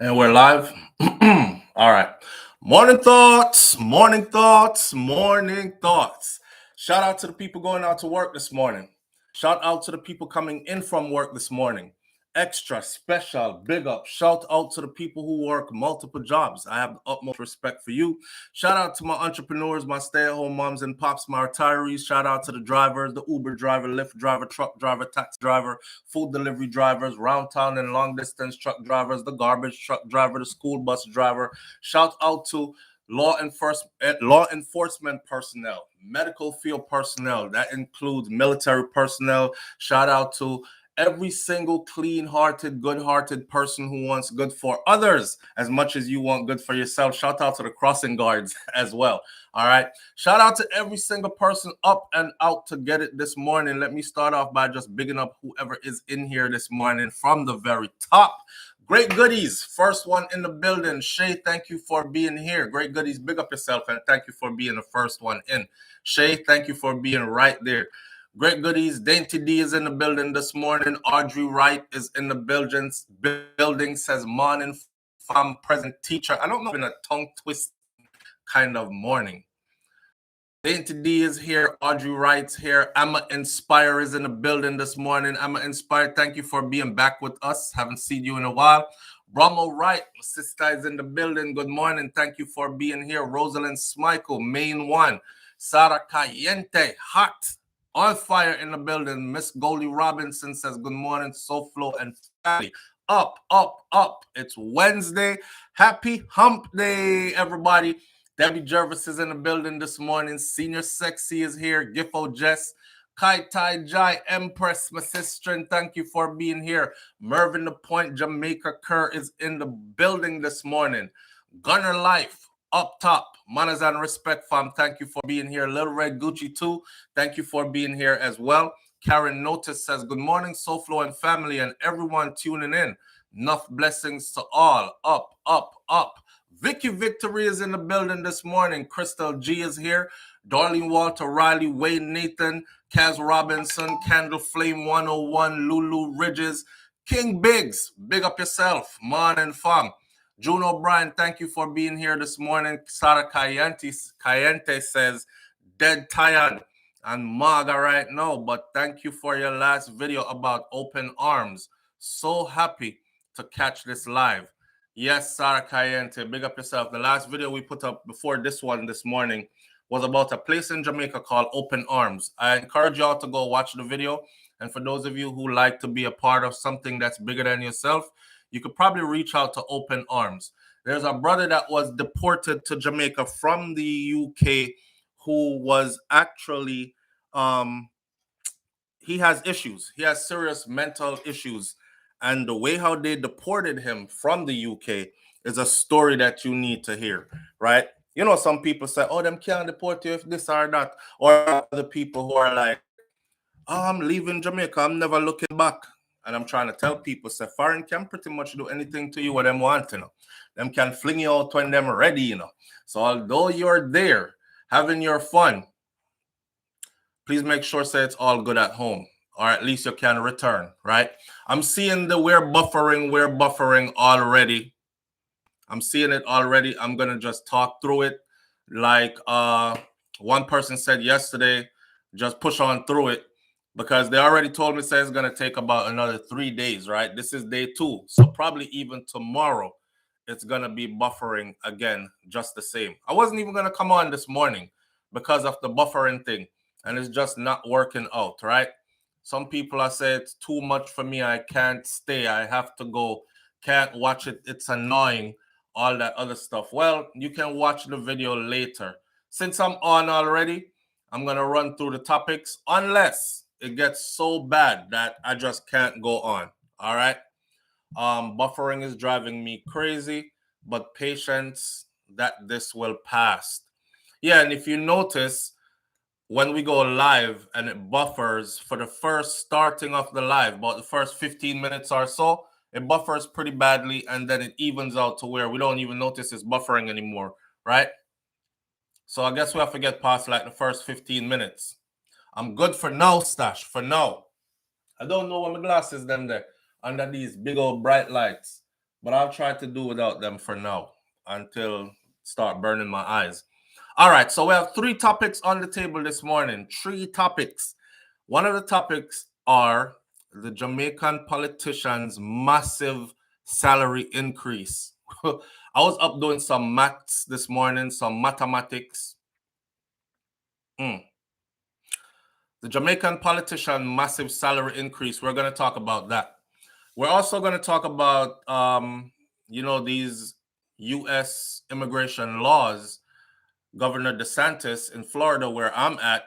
And we're live. All right. Morning thoughts, morning thoughts, morning thoughts. Shout out to the people going out to work this morning. Shout out to the people coming in from work this morning. Extra special, big up. Shout out to the people who work multiple jobs. I have the utmost respect for you. Shout out to my entrepreneurs, my stay-at-home moms and pops, my retirees. Shout out to the drivers, the Uber driver, Lyft driver, truck driver, taxi driver, food delivery drivers, round town and long distance truck drivers, the garbage truck driver, the school bus driver. Shout out to law enforcement personnel, medical field personnel. That includes military personnel. Shout out to every single clean-hearted, good-hearted person who wants good for others as much as you want good for yourself. Shout out to the crossing guards as well. All right. Shout out to every single person up and out to get it this morning. Let me start off by just bigging up whoever is in here this morning from the very top. Great goodies. First one in the building. Shay, thank you for being here. Great goodies. Big up yourself and thank you for being the first one in. Shay, thank you for being right there. Great goodies. Dainty D is in the building this morning. Audrey Wright is in the building. Says morning from present teacher. I don't know, in a tongue twist kind of morning. Dainty D is here. Audrey Wright's here. Emma Inspire is in the building this morning. Emma Inspire, thank you for being back with us. Haven't seen you in a while. Brahmo Wright, sister is in the building. Good morning. Thank you for being here. Rosalind Smichael, main one. Sarah Cayente, hot, on fire in the building. Miss Goldie Robinson says, good morning, SouFlo and family. Up, up, up. It's Wednesday. Happy hump day, everybody. Debbie Jervis is in the building this morning. Senior Sexy is here. Gifo Jess. Kai Tai Jai Empress, my sister, and thank you for being here. Mervyn the Point, Jamaica Kerr is in the building this morning. Gunner Life, up top. Manners and respect, fam. Thank you for being here. Little Red Gucci, too. Thank you for being here as well. Karen Notice says, good morning, SouFlo and family, and everyone tuning in. Enough blessings to all. Up, up, up. Vicky Victory is in the building this morning. Crystal G is here. Darlene Walter, Riley, Wayne Nathan, Kaz Robinson, Candle Flame 101, Lulu Ridges, King Biggs, big up yourself, man and fam. June O'Brien, thank you for being here this morning. Sarah Cayente says, dead tired and maga right now, but thank you for your last video about open arms. So happy to catch this live. Yes, Sarah Cayente, big up yourself. The last video we put up before this one this morning was about a place in Jamaica called Open Arms. I encourage y'all to go watch the video. And for those of you who like to be a part of something that's bigger than yourself, you could probably reach out to Open Arms. There's a brother that was deported to Jamaica from the UK who was actually, he has issues. He has serious mental issues. And the way how they deported him from the UK is a story that you need to hear, right? You know, some people say, oh, them can't deport you if this or that. Or other people who are like, oh, I'm leaving Jamaica, I'm never looking back. And I'm trying to tell people, say, foreign can pretty much do anything to you what them want, you know. Them can fling you out when them ready, you know. So although you're there having your fun, please make sure say it's all good at home, or at least you can return, right? I'm seeing the we're buffering already. I'm seeing it already. I'm going to just talk through it. Like one person said yesterday, just push on through it because they already told me say it's going to take about another 3 days, right? This is day 2. So probably even tomorrow, it's going to be buffering again, just the same. I wasn't even going to come on this morning because of the buffering thing. And it's just not working out, right? Some people are saying it's too much for me. I can't stay. I have to go. Can't watch it. It's annoying. All that other stuff. Well, you can watch the video later. Since I'm on already, I'm going to run through the topics unless it gets so bad that I just can't go on. All right? Buffering is driving me crazy, but patience that this will pass. Yeah, and if you notice, when we go live and it buffers for the first starting of the live, about the first 15 minutes or so, it buffers pretty badly and then it evens out to where we don't even notice it's buffering anymore, right? So I guess we have to get past like the first 15 minutes. I'm good for now, Stash, for now. I don't know what my glasses them there under these big old bright lights, but I'll try to do without them for now until start burning my eyes. All right, so we have 3 topics on the table this morning. 3 topics. One of the topics are the Jamaican politicians' massive salary increase. I was up doing some maths this morning, some mathematics. The Jamaican politician massive salary increase. We're going to talk about that. We're also going to talk about, these U.S. immigration laws. Governor Desantis in Florida, where I'm at,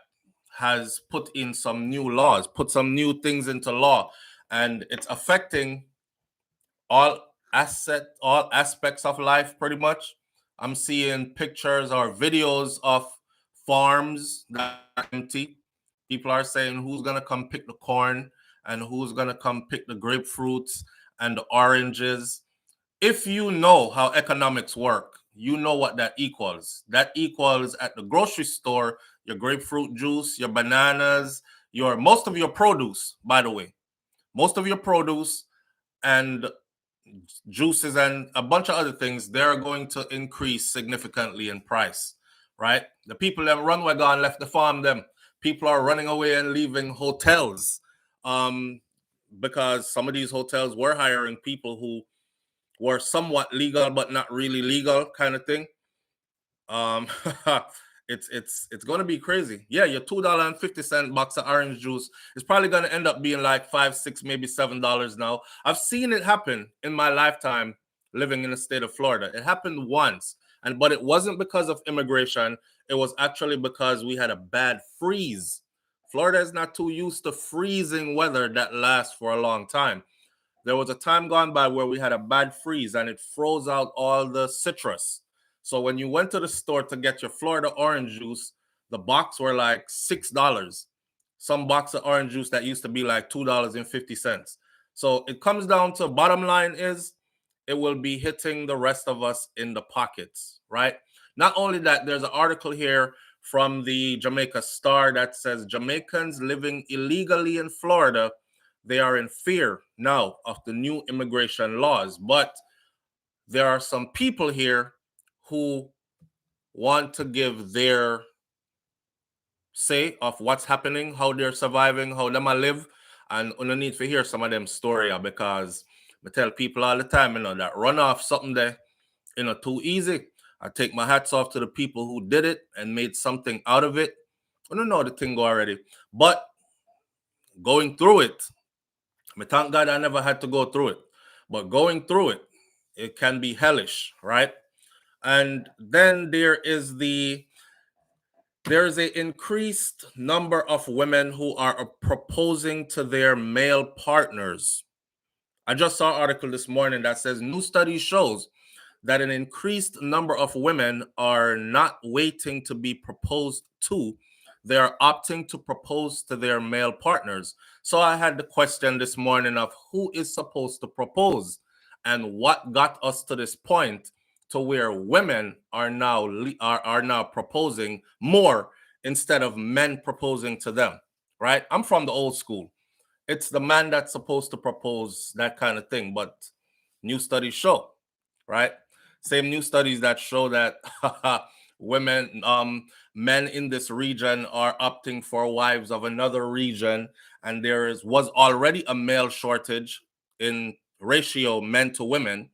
has put in some new laws, put some new things into law, and it's affecting all aspects of life pretty much. I'm seeing pictures or videos of farms that are empty. People are saying who's gonna come pick the corn and who's gonna come pick the grapefruits and the oranges. If you know how economics work, you know what that equals. That equals at the grocery store, your grapefruit juice, your bananas, most of your produce, by the way. Most of your produce and juices and a bunch of other things, they're going to increase significantly in price, right? The people that run wagon left the farm them. People are running away and leaving hotels because some of these hotels were hiring people who were somewhat legal but not really legal kind of thing. It's going to be crazy. Yeah, your $2.50 box of orange juice is probably going to end up being like $5, $6, maybe $7 now. I've seen it happen in my lifetime living in the state of Florida. It happened once, but it wasn't because of immigration. It was actually because we had a bad freeze. Florida is not too used to freezing weather that lasts for a long time. There was a time gone by where we had a bad freeze and it froze out all the citrus. So when you went to the store to get your Florida orange juice, the box were like $6. Some box of orange juice that used to be like $2.50. So it comes down to bottom line is it will be hitting the rest of us in the pockets, right? Not only that, there's an article here from the Jamaica Star that says Jamaicans living illegally in Florida, they are in fear now of the new immigration laws. But there are some people here who want to give their say of what's happening, how they're surviving, how them live, and you need to hear some of them story because I tell people all the time, that run off something there, too easy. I take my hats off to the people who did it and made something out of it. I don't know the thing already, but going through it, thank God I never had to go through it. But going through it, it can be hellish, right? And then there is an increased number of women who are proposing to their male partners. I just saw an article this morning that says new study shows that an increased number of women are not waiting to be proposed to. They are opting to propose to their male partners. So I had the question this morning of who is supposed to propose and what got us to this point to where women are now proposing more instead of men proposing to them, right? I'm from the old school. It's the man that's supposed to propose, that kind of thing. But new studies show, right? Same new studies that show that men in this region are opting for wives of another region, and was already a male shortage in ratio men to women.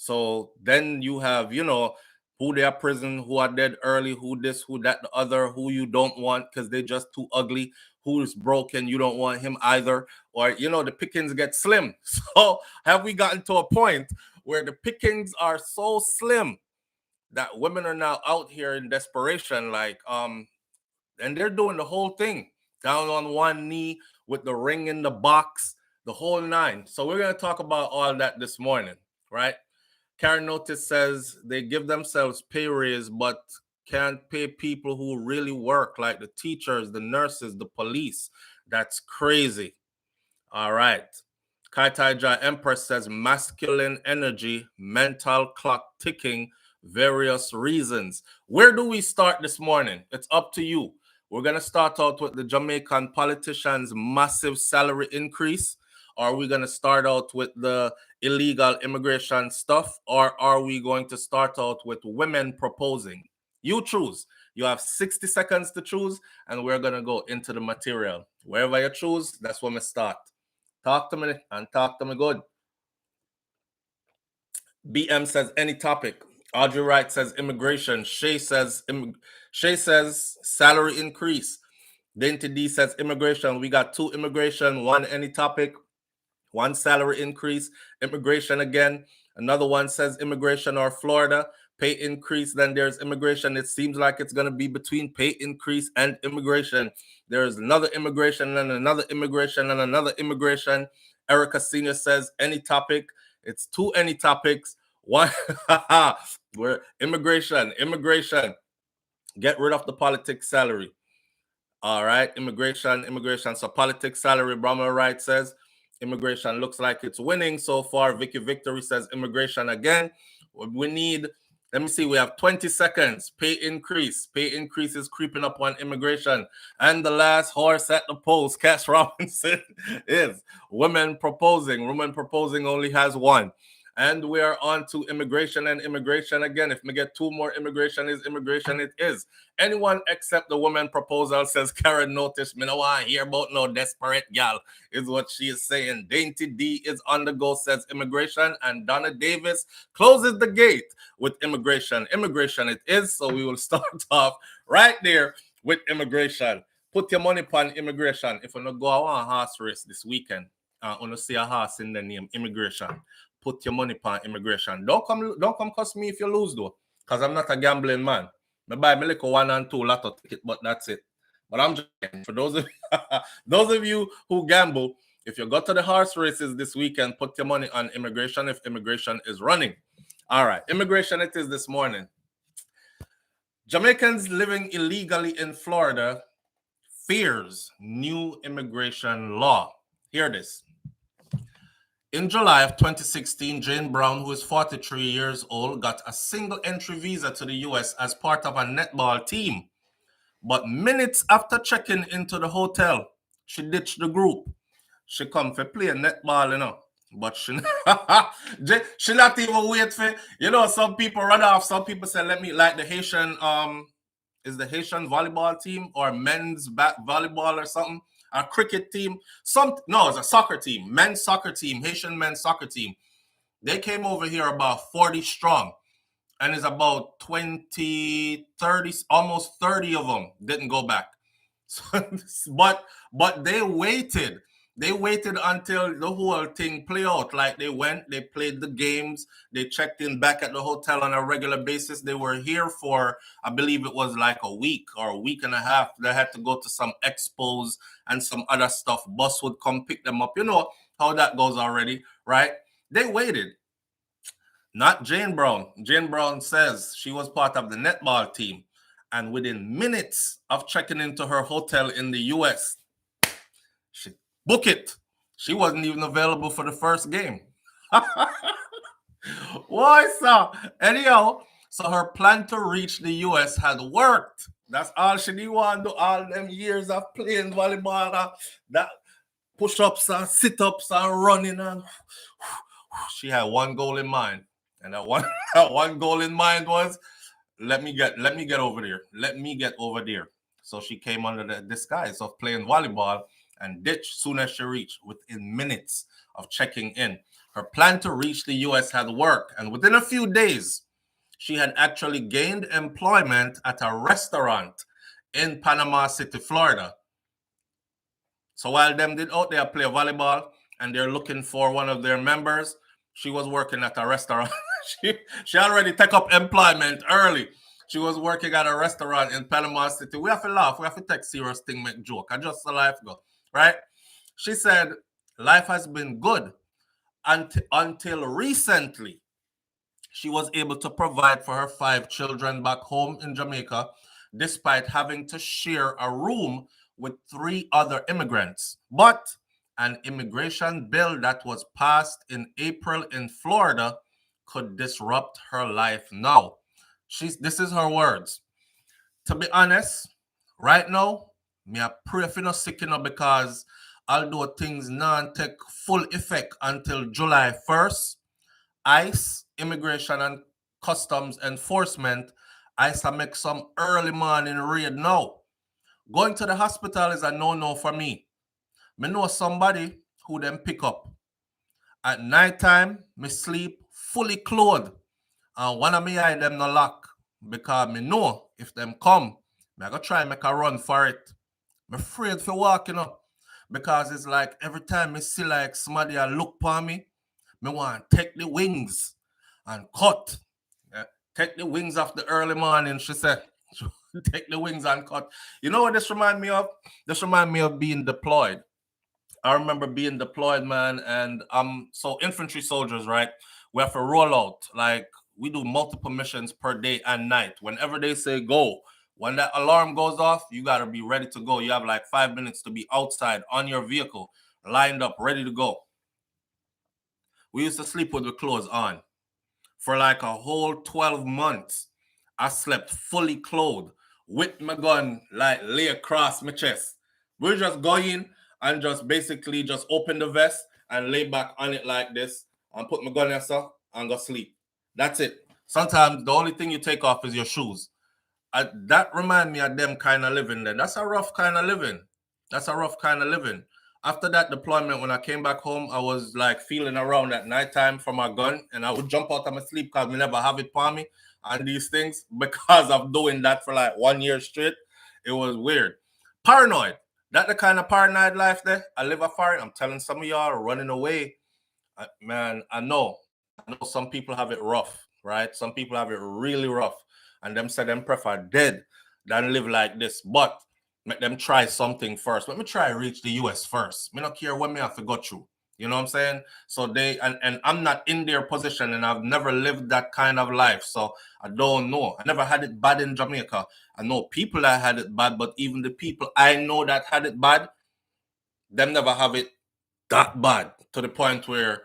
So then you have, who they are prison, who are dead early, who this, who that, the other, who you don't want because they're just too ugly, who is broken, you don't want him either, or the pickings get slim. So have we gotten to a point where the pickings are so slim that women are now out here in desperation, and they're doing the whole thing down on one knee with the ring in the box, the whole nine. So we're going to talk about all that this morning, right? Karen Notice says they give themselves pay raise, but can't pay people who really work, like the teachers, the nurses, the police. That's crazy. All right. Kaitaija Empress says masculine energy, mental clock ticking, various reasons. Where do we start this morning? It's up to you. We're going to start out with the Jamaican politicians' massive salary increase, or are we going to start out with the illegal immigration stuff, or are we going to start out with women proposing? You choose. You have 60 seconds to choose, and we're going to go into the material. Wherever you choose, that's when we start. Talk to me and talk to me good. BM says any topic. Audrey Wright says immigration. Shay says salary increase. Dainty D says immigration. We got 2 immigration, 1 any topic, 1 salary increase. Immigration again. Another one says immigration or Florida. Pay increase. Then there's immigration. It seems like it's going to be between pay increase and immigration. There's another immigration and another immigration and another immigration. Erica Senior says any topic. It's 2 any topics. 1 we're immigration. Get rid of the politics salary. All right, immigration. So politics salary, Brahma Wright says immigration looks like it's winning so far. Vicky Victory says immigration again. We need, let me see, we have 20 seconds. Pay increase. Pay increase is creeping up on immigration. And the last horse at the polls, Cass Robinson, is women proposing. Women proposing only has 1. And we are on to immigration and immigration again. If we get 2 more immigration, it is. Anyone except the woman proposal, says Karen Notice. Me no want to hear about no desperate gal, is what she is saying. Dainty D is on the go, says immigration. And Donna Davis closes the gate with immigration. Immigration it is. So we will start off right there with immigration. Put your money upon immigration. If you not go on a horse race this weekend, you see a horse in the name immigration. Put your money upon immigration. Don't come cuss me if you lose though, because I'm not a gambling man. I buy me like a 1 and 2 lotto ticket, but that's it. But I'm just for those of you who gamble, if you go to the horse races this weekend, put your money on immigration if immigration is running. All right, immigration it is this morning. Jamaicans living illegally in Florida fears new immigration law. Hear this. In July of 2016, Jane Brown, who is 43 years old, got a single entry visa to the US as part of a netball team. But minutes after checking into the hotel, she ditched the group. She come for play netball, you know. But she not even wait for, you know, some people run off. Some people say, let me, like the Haitian, is the Haitian volleyball team or men's volleyball or something? A cricket team, it's a soccer team, men's soccer team, Haitian men's soccer team. They came over here about 40 strong, and it's about 20, 30, almost 30 of them didn't go back. So, but they waited. They waited until the whole thing played out. Like they went, they played the games, they checked in back at the hotel on a regular basis. They were here for, I believe it was like a week or a week and a half. They had to go to some expos and some other stuff. Bus would come pick them up. You know how that goes already, right? They waited. Not Jane Brown. Jane Brown says she was part of the netball team. And within minutes of checking into her hotel in the US, she book it. She wasn't even available for the first game. Why so? Anyhow, so her plan to reach the US had worked. That's all she did want to do all them years of playing volleyball. That push-ups and sit-ups and running, and she had one goal in mind. And that one goal in mind was, let me get over there. Let me get over there. So she came under the disguise of playing volleyball and ditched soon as she reached, within minutes of checking in. Her plan to reach the US had worked, and within a few days, she had actually gained employment at a restaurant in Panama City, Florida. So while them did out there play volleyball and they're looking for one of their members, she was working at a restaurant. she already took up employment early. She was working at a restaurant in Panama City. We have to laugh. We have to take serious thing, make joke. I just saw life go, right? She said, life has been good until recently. She was able to provide for her 5 children back home in Jamaica, despite having to share a room with 3 other immigrants. But an immigration bill that was passed in April in Florida could disrupt her life now. This is her words. To be honest, right now, me I pray for no sick, because although things not take full effect until July 1st, ICE, Immigration and Customs Enforcement, ICE make some early morning raid now. Going to the hospital is a no-no for me. Me know somebody who them pick up. At nighttime, me sleep fully clothed. And one of me eye them no lock. Because me know if them come, me go try make a run for it. I'm afraid for walking up. Because it's like every time me see like somebody a look for me want to take the wings and cut. Yeah. Take the wings off the early morning, she said. Take the wings and cut. You know what this remind me of? This remind me of being deployed. I remember being deployed, man, and so infantry soldiers, right? We have to roll out. Like we do multiple missions per day and night. Whenever they say go, when that alarm goes off, you gotta be ready to go. You have like 5 minutes to be outside on your vehicle, lined up, ready to go. We used to sleep with the clothes on. For like a whole 12 months, I slept fully clothed with my gun like lay across my chest. We just go in and just basically just open the vest and lay back on it like this and put my gun in so and go sleep. That's it. Sometimes the only thing you take off is your shoes. That remind me of them kind of living then. That's a rough kind of living. That's a rough kind of living. After that deployment, when I came back home, I was like feeling around at nighttime for my gun, and I would jump out of my sleep because we never have it for me and these things because of doing that for like 1 year straight. It was weird. Paranoid. That the kind of paranoid life there. I live a foreign. I'm telling some of y'all running away. Man, I know some people have it rough, right? Some people have it really rough, and them say them prefer dead than live like this. But let them try something first. Let me try reach the US first. Me not care what me have to go through. You know what I'm saying? So they and I'm not in their position, and I've never lived that kind of life. So I don't know. I never had it bad in Jamaica. I know people that had it bad, but even the people I know that had it bad, them never have it that bad to the point where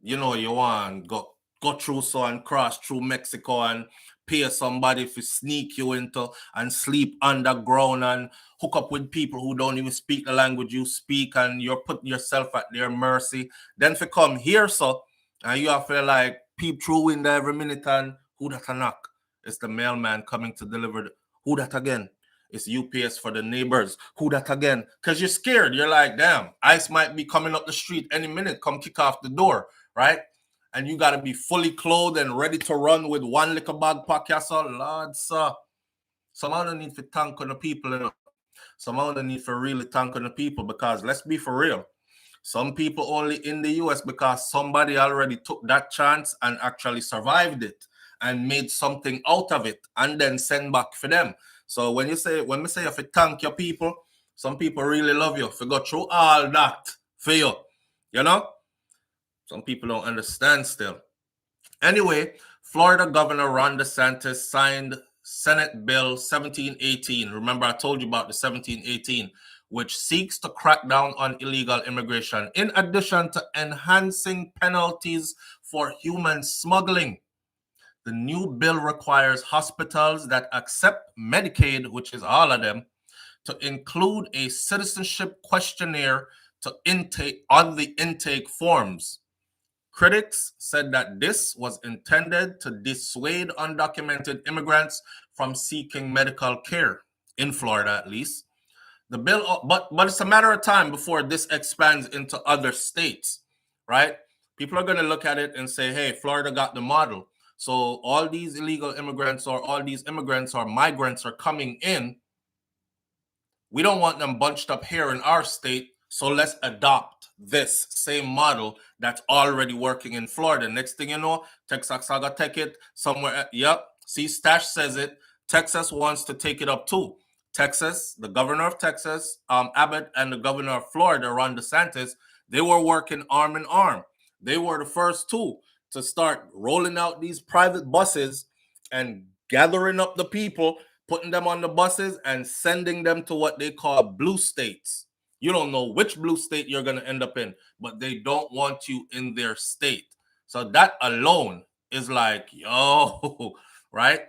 you know you want go through so and cross through Mexico and pay somebody to sneak you into and sleep underground and hook up with people who don't even speak the language you speak, and you're putting yourself at their mercy. Then for come here, so and you have to like peep through window every minute and who that a knock? It's the mailman coming to deliver who that again? It's UPS for the neighbors. Who that again? Because you're scared. You're like, damn, ICE might be coming up the street any minute, come kick off the door, right? And you got to be fully clothed and ready to run with one little bag pack. So, Lord, sir. Someone don't need to tank on the people. You know? Someone don't need to really tank on the people because let's be for real. Some people only in the US because somebody already took that chance and actually survived it and made something out of it and then send back for them. So when we say if you thank your people, some people really love you. If you go through all that for you, you know? Some people don't understand still. Anyway, Florida Governor Ron Desantis signed Senate Bill 1718. Remember, I told you about the 1718, which seeks to crack down on illegal immigration, in addition to enhancing penalties for human smuggling. The new bill requires hospitals that accept Medicaid, which is all of them, to include a citizenship questionnaire to intake on the intake forms. Critics said that this was intended to dissuade undocumented immigrants from seeking medical care, in Florida at least. The bill, but it's a matter of time before this expands into other states, right? People are going to look at it and say, hey, Florida got the model. So all these illegal immigrants or all these immigrants or migrants are coming in. We don't want them bunched up here in our state. So let's adopt this same model that's already working in Florida. Next thing you know, Texas are going to take it somewhere. Yep. See, Stash says it. Texas wants to take it up too. Texas, the governor of Texas, Abbott, and the governor of Florida, Ron DeSantis, they were working arm in arm. They were the first two to start rolling out these private buses and gathering up the people, putting them on the buses and sending them to what they call blue states. You don't know which blue state you're going to end up in, but they don't want you in their state. So that alone is like, yo, right?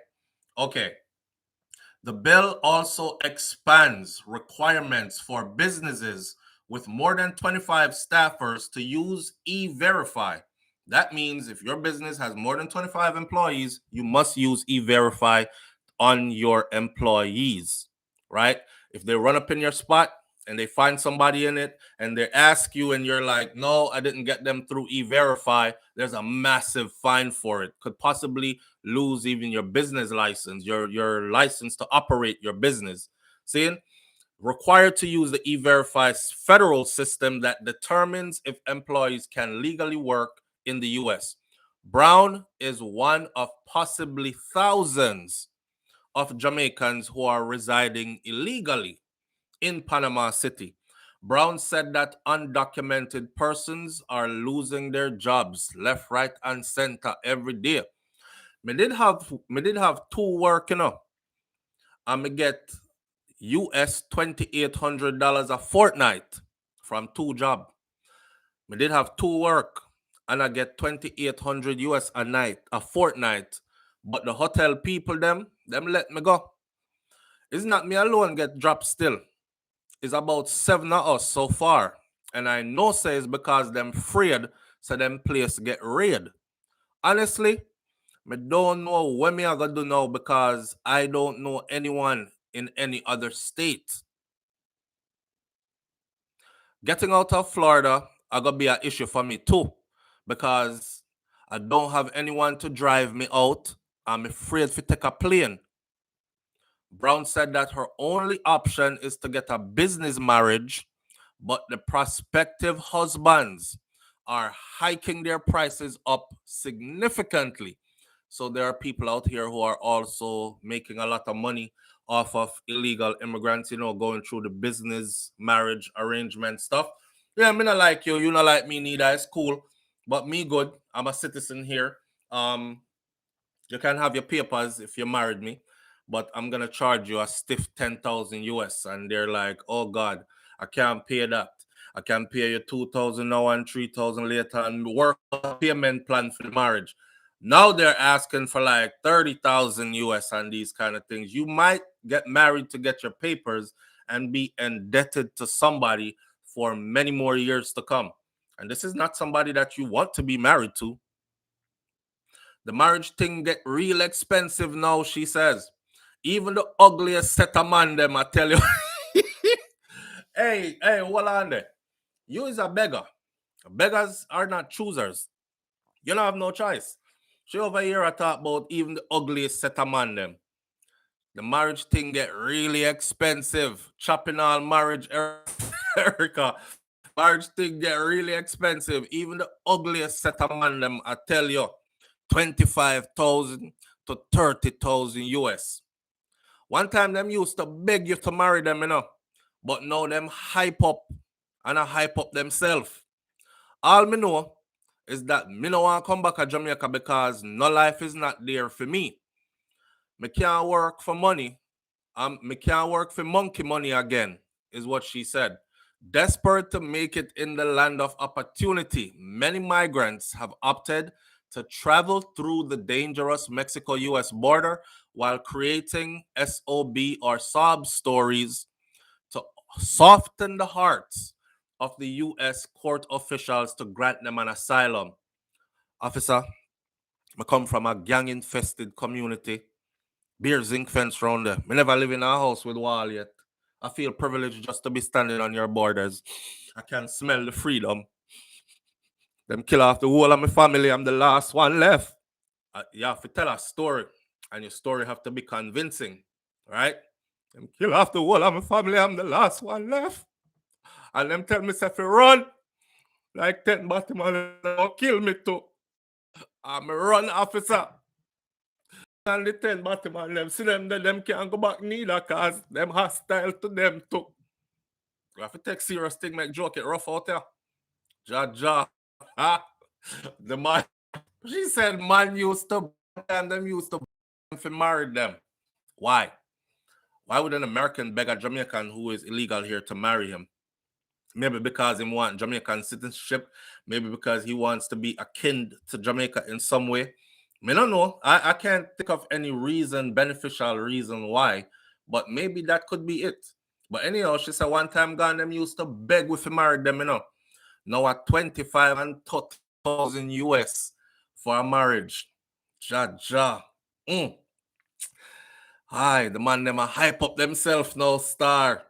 Okay. The bill also expands requirements for businesses with more than 25 staffers to use E-Verify. That means if your business has more than 25 employees, you must use E-Verify on your employees, right? If they run up in your spot and they find somebody in it and they ask you and you're like, no, I didn't get them through E-Verify, there's a massive fine for it. Could possibly lose even your business license, your license to operate your business. See? Required to use the E-Verify federal system that determines if employees can legally work in the U.S. Brown is one of possibly thousands of Jamaicans who are residing illegally in Panama City. Brown said that undocumented persons are losing their jobs left, right, and center every day. Me did have two work, and me get US $2,800 a fortnight from two job. Me did have two work and I get 2,800 US a night, a fortnight. But the hotel people, them let me go. It's not me alone get dropped still. It's about 7 of us so far. And I know say it's because them afraid so them place get raid. Honestly, I don't know what me I gonna do now because I don't know anyone in any other state. Getting out of Florida are gonna be an issue for me too, because I don't have anyone to drive me out. I'm afraid to take a plane. Brown said that her only option is to get a business marriage, but the prospective husbands are hiking their prices up significantly. So there are people out here who are also making a lot of money off of illegal immigrants, going through the business marriage arrangement stuff. Yeah, me not like you not like me neither. It's cool. But me good. I'm a citizen here. You can have your papers if you married me, but I'm gonna charge you a stiff 10,000 US. And they're like, oh God, I can't pay that. I can pay you 2,000 now and 3,000 later and work a payment plan for the marriage. Now they're asking for like 30,000 US and these kind of things. You might get married to get your papers and be indebted to somebody for many more years to come. And this is not somebody that you want to be married to. The marriage thing get real expensive now, she says. Even the ugliest set of man them, I tell you. hey, hold on there. You is a beggar. Beggars are not choosers. You don't have no choice. She over here I talk about even the ugliest set of man them. The marriage thing get really expensive. Chopping all marriage, Erica. Marriage thing get really expensive. Even the ugliest set of man them, I tell you. 25,000 to 30,000 US. One time them used to beg you to marry them, but now them hype up and I hype up themselves. All me know is that me no want to come back to Jamaica because no life is not there for me. Me can't work for money. Me can't work for monkey money again, is what she said. Desperate to make it in the land of opportunity, many migrants have opted to travel through the dangerous Mexico-US border while creating SOB or sob stories to soften the hearts of the US court officials to grant them an asylum. Officer, I come from a gang-infested community. Beer zinc fence round there. I never live in a house with wall yet. I feel privileged just to be standing on your borders. I can smell the freedom. Them kill off the whole of my family. I'm the last one left. You have to tell a story, and your story have to be convincing, right? Them kill off the whole of my family. I'm the last one left. And them tell me if you run, like 10 Batman, they'll kill me too. I'm a run officer. And the 10 Batman, them see them can't go back neither, cause them hostile to them too. You have to take serious thing, make joke it rough out there. Ja. The man, she said man used to and them used to marry them. Why? Why would an American beg a Jamaican who is illegal here to marry him? Maybe because he wants Jamaican citizenship. Maybe because he wants to be akin to Jamaica in some way. I don't know. I can't think of any beneficial reason why, but maybe that could be it. But anyhow, she said one time gone, them used to beg with marry them, you know. Now at 25 and 30,000 US for a marriage. Ja. Hi, the man them a hype up themselves now, star.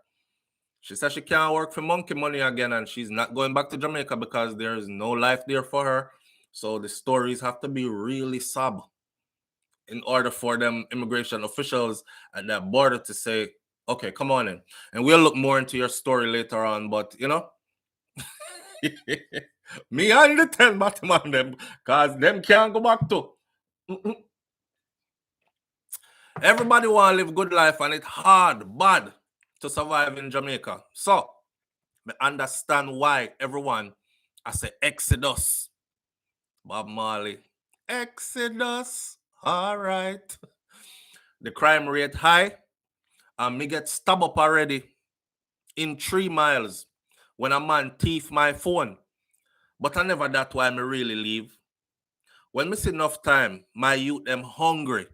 She said she can't work for monkey money again and she's not going back to Jamaica because there is no life there for her. So the stories have to be really sob in order for them immigration officials at that border to say, okay, come on in. And we'll look more into your story later on, but you know, me and the 10 bottom on them because them can't go back to. Everybody want to live good life and it's hard, bad to survive in Jamaica. So, I understand why everyone I say Exodus. Bob Marley. Exodus. All right. The crime rate high. And me get stabbed up already in 3 miles when a man thief my phone. But I never that why me really leave. When me see enough time, my youth them hungry.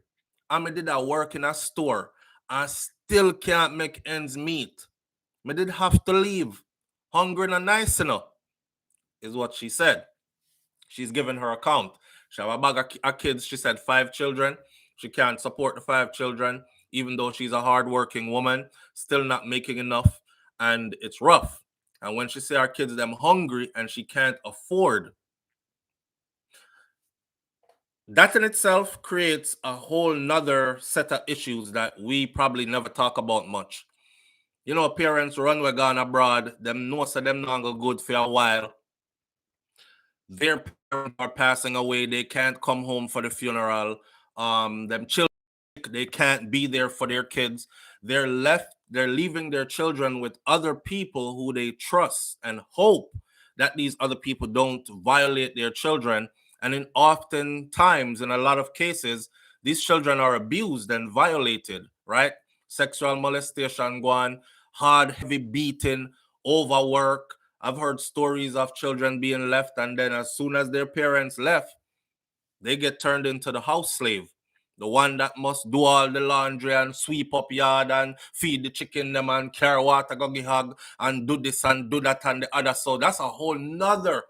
And me did a work in a store and still can't make ends meet. Me did have to leave. Hungry and nice enough, is what she said. She's given her account. She have a bag of kids. She said 5 children. She can't support the 5 children, even though she's a hardworking woman, still not making enough, and it's rough. And when she say her kids them hungry and she can't afford, that in itself creates a whole nother set of issues that we probably never talk about much. You know, parents run we gone abroad, them know so them not go good for a while. Their parents are passing away, they can't come home for the funeral. Them children, they can't be there for their kids. They're leaving their children with other people who they trust and hope that these other people don't violate their children. And in oftentimes, in a lot of cases, these children are abused and violated, right? Sexual molestation, go on, hard, heavy beating, overwork. I've heard stories of children being left, and then as soon as their parents left, they get turned into the house slave. The one that must do all the laundry and sweep up yard and feed the chicken them and carry water, go give hug and do this and do that and the other. So that's a whole nother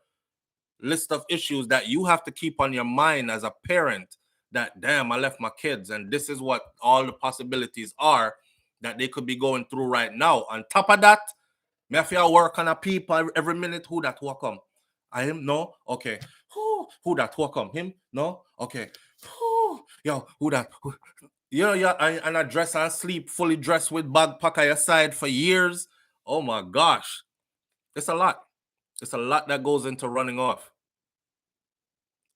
list of issues that you have to keep on your mind as a parent, that damn, I left my kids and this is what all the possibilities are that they could be going through right now. On top of that, me have to work on a people every minute. Who that will come? I am no? Okay. Who that will come? Him? No? Okay. Yo, who that? You know, yeah, and I dress and sleep fully dressed with bag pack at your side for years. Oh my gosh. It's a lot. It's a lot that goes into running off.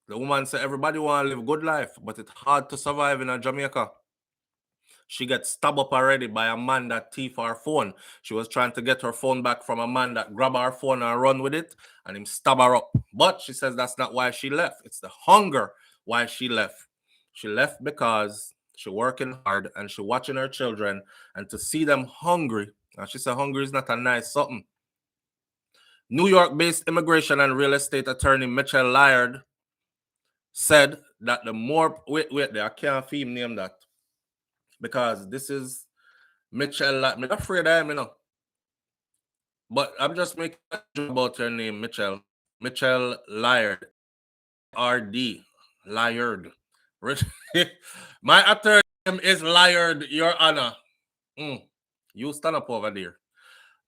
The woman said everybody want to live good life, but it's hard to survive in a Jamaica. She gets stabbed up already by a man that thief her phone. She was trying to get her phone back from a man that grab her phone and run with it, and him stab her up. But she says that's not why she left. It's the hunger why she left. She left because she working hard and she watching her children, and to see them hungry. And she said hungry is not a nice something. New York-based immigration and real estate attorney Mitchell Lyard said that the more wait there, I can't film name that because this is Mitchell. I'm not afraid I am, you know. But I'm just making a joke about her name, Mitchell. Mitchell Lyard. RD. Lyard. My attorney name is Lyard, Your Honor. You stand up over there.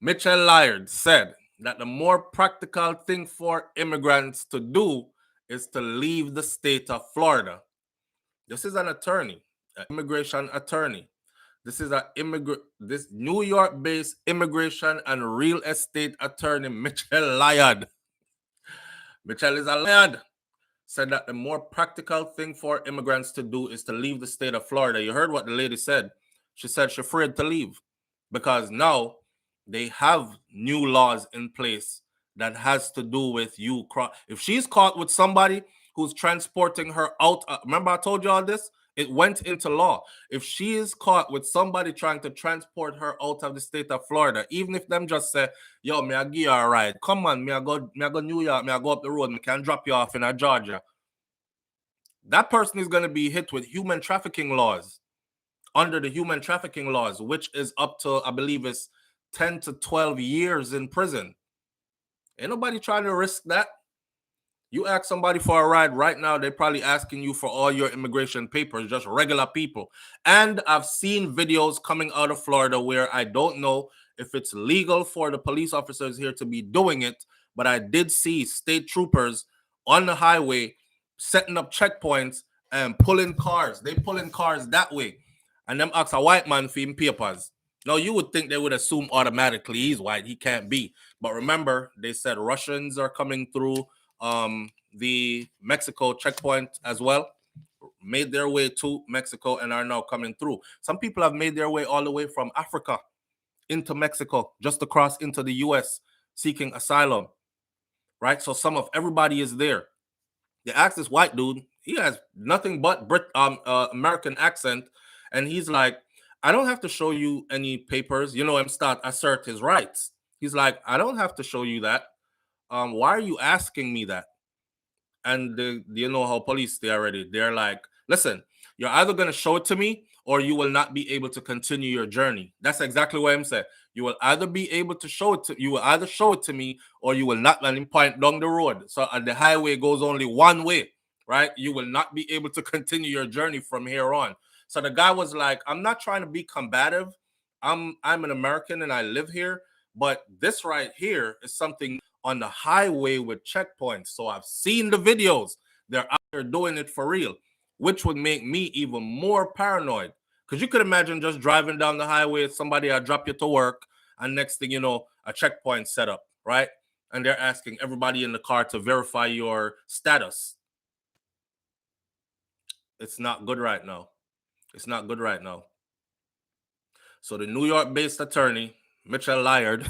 Mitchell Lyard said that the more practical thing for immigrants to do is to leave the state of Florida. This is an attorney, an immigration attorney. This is this New York-based immigration and real estate attorney, Mitchell Lyard. Mitchell is a Lyard. Said that the more practical thing for immigrants to do is to leave the state of Florida. You heard what the lady said. She said she's afraid to leave because now they have new laws in place that has to do with you. If she's caught with somebody who's transporting her out, remember I told you all this? It went into law. If she is caught with somebody trying to transport her out of the state of Florida, even if them just say, yo, me I give you a ride. Come on, me I go New York, me I go up the road, me can drop you off in Georgia. That person is going to be hit with human trafficking laws, under the human trafficking laws, which is up to, I believe, is 10 to 12 years in prison. Ain't nobody trying to risk that. You ask somebody for a ride right now, they're probably asking you for all your immigration papers, just regular people. And I've seen videos coming out of Florida where I don't know if it's legal for the police officers here to be doing it, but I did see state troopers on the highway setting up checkpoints and pulling cars. They pulling cars that way. And them ask a white man for him papers. Now, you would think they would assume automatically he's white. He can't be. But remember, they said Russians are coming through the Mexico checkpoint as well, made their way to Mexico and are now coming through. Some people have made their way all the way from Africa into Mexico, just across into the US, seeking asylum, right? So some of everybody is there. They asked this white dude, he has nothing but American accent, and he's like, I don't have to show you any papers, him start assert his rights. He's like, I don't have to show you that. Why are you asking me that? And you know how police they already. They're like, listen, you're either going to show it to me or you will not be able to continue your journey. That's exactly what I'm saying. You will either be able to show it to you will either show it to me or you will not. Let him point down the road. So the highway goes only one way, right? You will not be able to continue your journey from here on. So the guy was like, I'm not trying to be combative. I'm an American and I live here, but this right here is something on the highway with checkpoints. So I've seen the videos. They're out there doing it for real, which would make me even more paranoid. Because you could imagine just driving down the highway, somebody drop you to work, and next thing you know, a checkpoint set up, right? And they're asking everybody in the car to verify your status. It's not good right now. It's not good right now. So the New York-based attorney, Mitchell Lyard,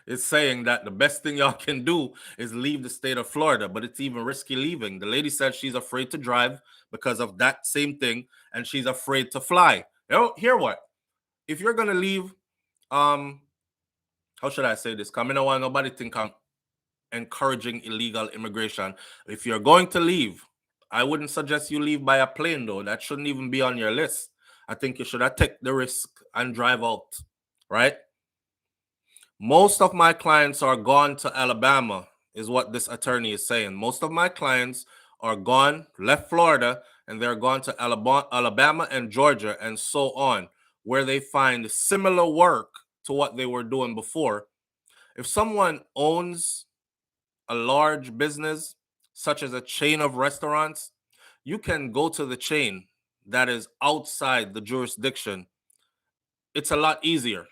is saying that the best thing y'all can do is leave the state of Florida, but it's even risky leaving. The lady said she's afraid to drive because of that same thing, and she's afraid to fly. Hear what? If you're gonna leave, how should I say this? Because I don't want nobody think I'm encouraging illegal immigration. If you're going to leave, I wouldn't suggest you leave by a plane, though. That shouldn't even be on your list. I think you should have taken the risk and drive out, right? Most of my clients are gone to Alabama, is what this attorney is saying. Most of my clients are gone, left Florida, and they're gone to Alabama and Georgia and so on, where they find similar work to what they were doing before. If someone owns a large business, such as a chain of restaurants, you can go to the chain that is outside the jurisdiction. It's a lot easier.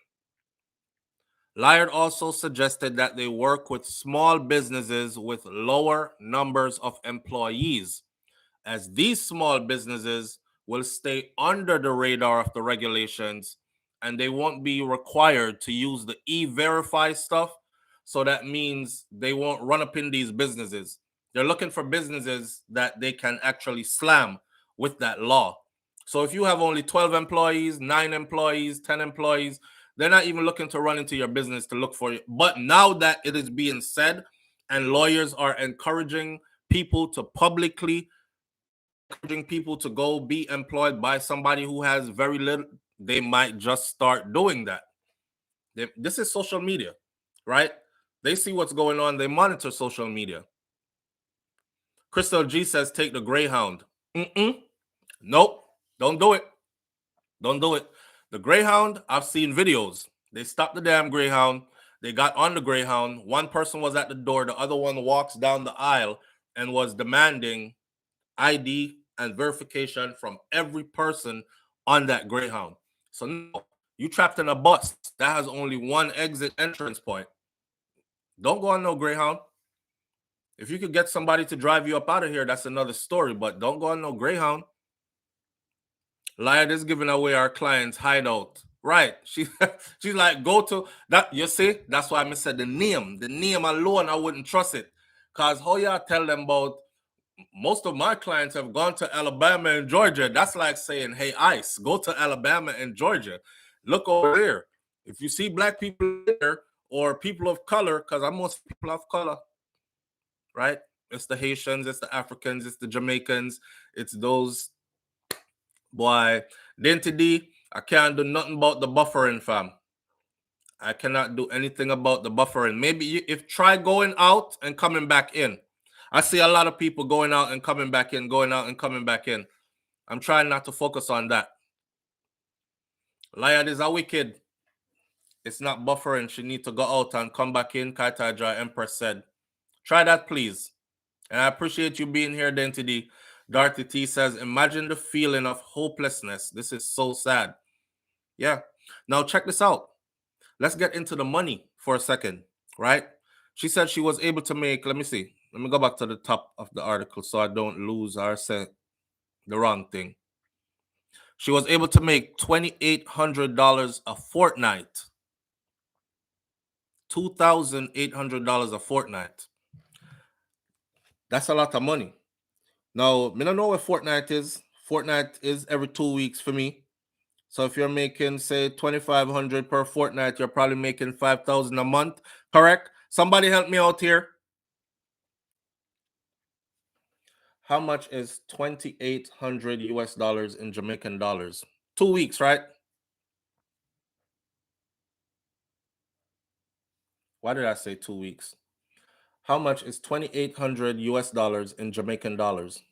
Lyard also suggested that they work with small businesses with lower numbers of employees, as these small businesses will stay under the radar of the regulations and they won't be required to use the e-verify stuff. So that means they won't run up in these businesses. They're looking for businesses that they can actually slam with that law. So if you have only 12 employees, 9 employees, 10 employees, they're not even looking to run into your business to look for you. But now that it is being said and lawyers are encouraging people to publicly encouraging people to go be employed by somebody who has very little, they might just start doing that. This is social media, right? They see what's going on. They monitor social media. Crystal G says, take the Greyhound. Nope. Don't do it. Don't do it. The Greyhound, I've seen videos. They stopped the damn Greyhound. They got on the Greyhound. One person was at the door. The other one walks down the aisle and was demanding ID and verification from every person on that Greyhound. So no, you trapped in a bus that has only one exit entrance point. Don't go on no Greyhound. If you could get somebody to drive you up out of here, that's another story, but don't go on no Greyhound. Lyard is giving away our clients' hideout. Right. She's like, go to that. You see, that's why I said the name. The name alone, I wouldn't trust it. Because how y'all tell them about most of my clients have gone to Alabama and Georgia. That's like saying, hey, ICE, go to Alabama and Georgia. Look over there. If you see black people there or people of color, because I'm most people of color, right? It's the Haitians, it's the Africans, it's the Jamaicans, it's those. Boy, then today, I can't do nothing about the buffering, fam. I cannot do anything about the buffering. Maybe if try going out and coming back in. I see a lot of people going out and coming back in, going out and coming back in. I'm trying not to focus on that. Lion is a wicked. It's not buffering. She need to go out and come back in. Kaitaja Empress said. Try that, please. And I appreciate you being here, Dentity. Dorothy T says, imagine the feeling of hopelessness. This is so sad. Yeah. Now check this out. Let's get into the money for a second, right? She said she was able to make, let me see. Let me go back to the top of the article so I don't lose or say the wrong thing. She was able to make $2,800 a fortnight. $2,800 a fortnight. That's a lot of money. Now, I don't know what fortnight is. Fortnight is every 2 weeks for me. So if you're making, say, $2,500 per fortnight, you're probably making $5,000 a month. Correct? Somebody help me out here. How much is 2,800 US dollars in Jamaican dollars? 2 weeks, right? Why did I say 2 weeks? How much is 2,800 US dollars in Jamaican dollars?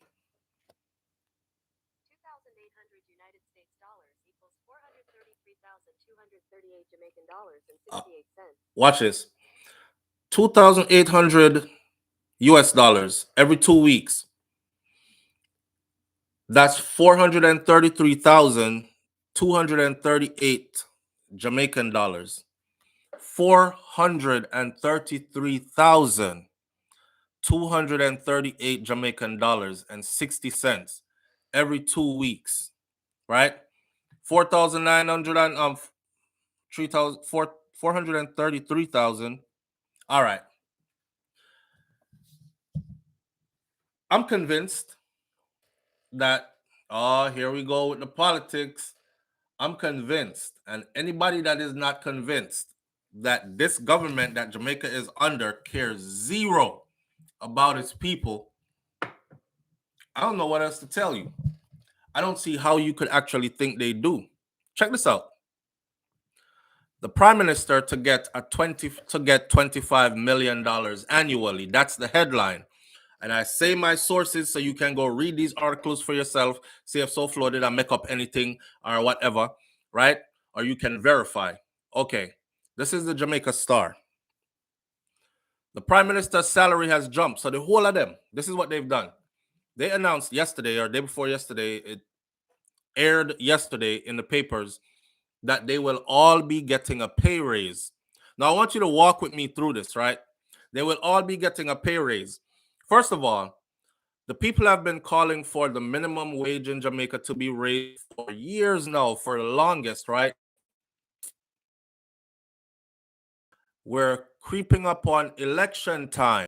2,800 United States dollars equals 433,238 Jamaican dollars and 68 cents. Watch this. 2,800 US dollars every 2 weeks. That's 433,238 Jamaican dollars. 433,238 Jamaican dollars and 60 cents every 2 weeks, right? 4,900 and 433,000. All right. I'm convinced that, here we go with the politics. I'm convinced, and anybody that is not convinced that this government that Jamaica is under cares zero about its people, I don't know what else to tell you. I don't see how you could actually think they do. Check this out. The prime minister to get $25 million annually. That's the headline. And I say my sources so you can go read these articles for yourself, see if SouFLo did I make up anything or whatever, right? Or you can verify. Okay, this is the Jamaica Star. The prime minister's salary has jumped. So the whole of them, this is what they've done. They announced yesterday or day before yesterday, it aired yesterday in the papers that they will all be getting a pay raise. Now, I want you to walk with me through this, right? They will all be getting a pay raise. First of all, the people have been calling for the minimum wage in Jamaica to be raised for years now, for the longest, right? We're creeping up on election time.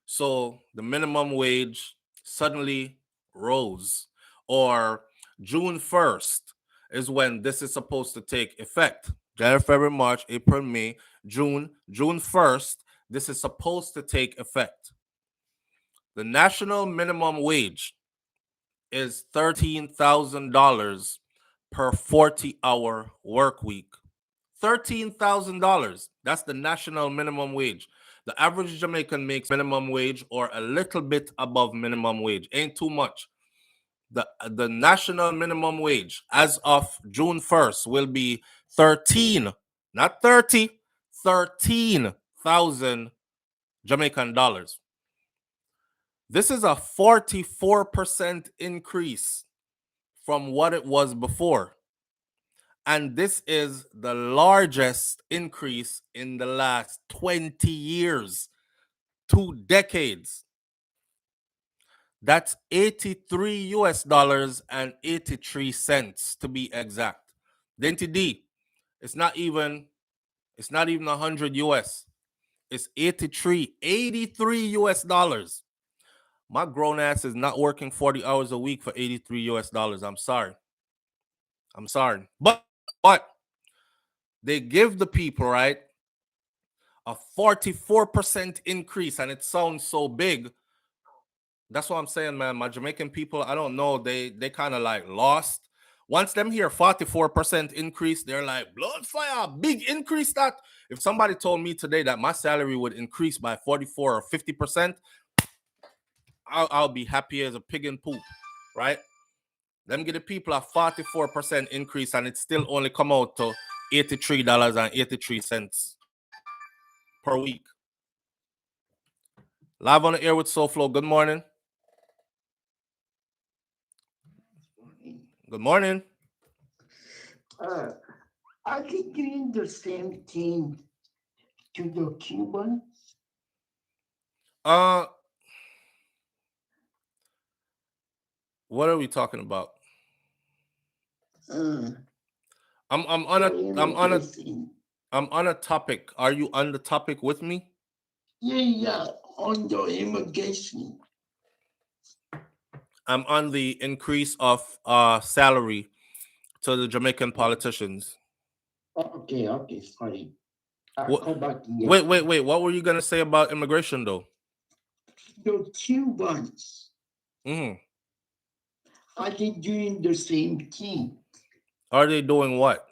So the minimum wage suddenly rose. Or June 1st is when this is supposed to take effect. January, February, March, April, May, June 1st, this is supposed to take effect. The national minimum wage is $13,000 per 40-hour work week. $13,000. That's the national minimum wage. The average Jamaican makes minimum wage or a little bit above minimum wage. Ain't too much. The national minimum wage as of June 1st will be 13, not 30, 13,000 Jamaican dollars. This is a 44% increase from what it was before. And this is the largest increase in the last 20 years, 2 decades. That's 83 US dollars and 83 cents to be exact. Denti D, it's not even 100 US. It's 83 US dollars. My grown ass is not working 40 hours a week for 83 US dollars. I'm sorry. But they give the people, right, a 44% increase, and it sounds so big. That's what I'm saying, man. My Jamaican people, I don't know, they kind of like lost Once them hear 44% increase, they're like, blood fire, big increase that. If somebody told me today that my salary would increase by 44 or 50%, I'll be happy as a pig in poop, right? Them give the people a 44% increase and it still only come out to $83.83 per week. Live on the air with SouFLo. Good morning. Good morning. Are they doing the same thing to the Cubans? What are we talking about? I'm on a topic. Are you on the topic with me? Yeah, on the immigration. I'm on the increase of salary to the Jamaican politicians. Okay, sorry. Wait. What were you gonna say about immigration though? The Cubans. Are they doing the same thing? Are they doing what?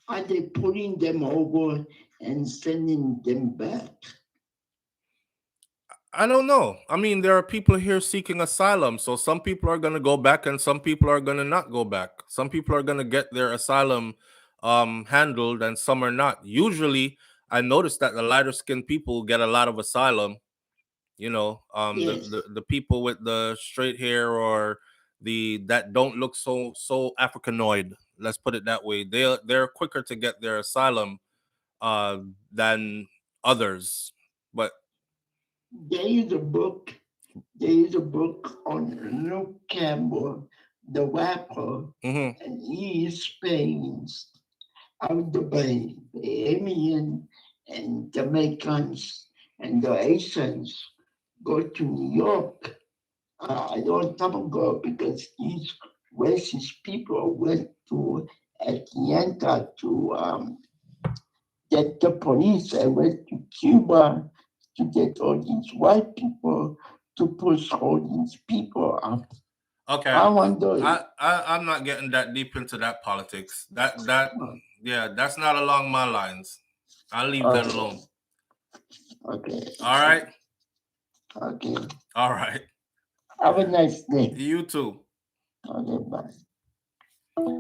Are they putting them over and sending them back? I don't know. I mean, there are people here seeking asylum. So some people are going to go back and some people are going to not go back. Some people are going to get their asylum handled and some are not. Usually, I noticed that the lighter skinned people get a lot of asylum. You know, Yes. the people with the straight hair or that don't look so Africanoid. Let's put it that way. They're quicker to get their asylum than others. But there is a book on Luke Campbell, the rapper, and he explains how the Bahamian and Jamaicans and the Asians go to New York. I don't talk about because these racist people went to Atlanta to get the police. I went to Cuba to get all these white people to push all these people out. Okay. I wonder. I'm not getting that deep into that politics. That's not along my lines. I'll leave that alone. Okay. All right. Okay. All right. Have a nice day. You too. Okay, bye.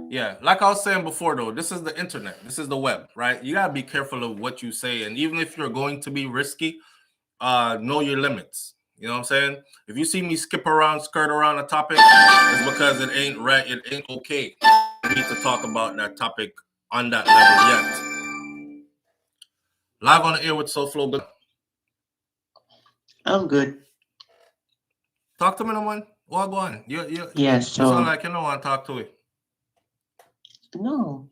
Yeah, like I was saying before, though, this is the internet. This is the web, right? You gotta be careful of what you say, and even if you're going to be risky, know your limits. You know what I'm saying? If you see me skirt around a topic, it's because it ain't right. It ain't okay. We need to talk about that topic on that level yet. Live on the air with SouFLo. I'm good. Talk to me, no one. Well, go on. You So sound like you don't want to talk to it. No.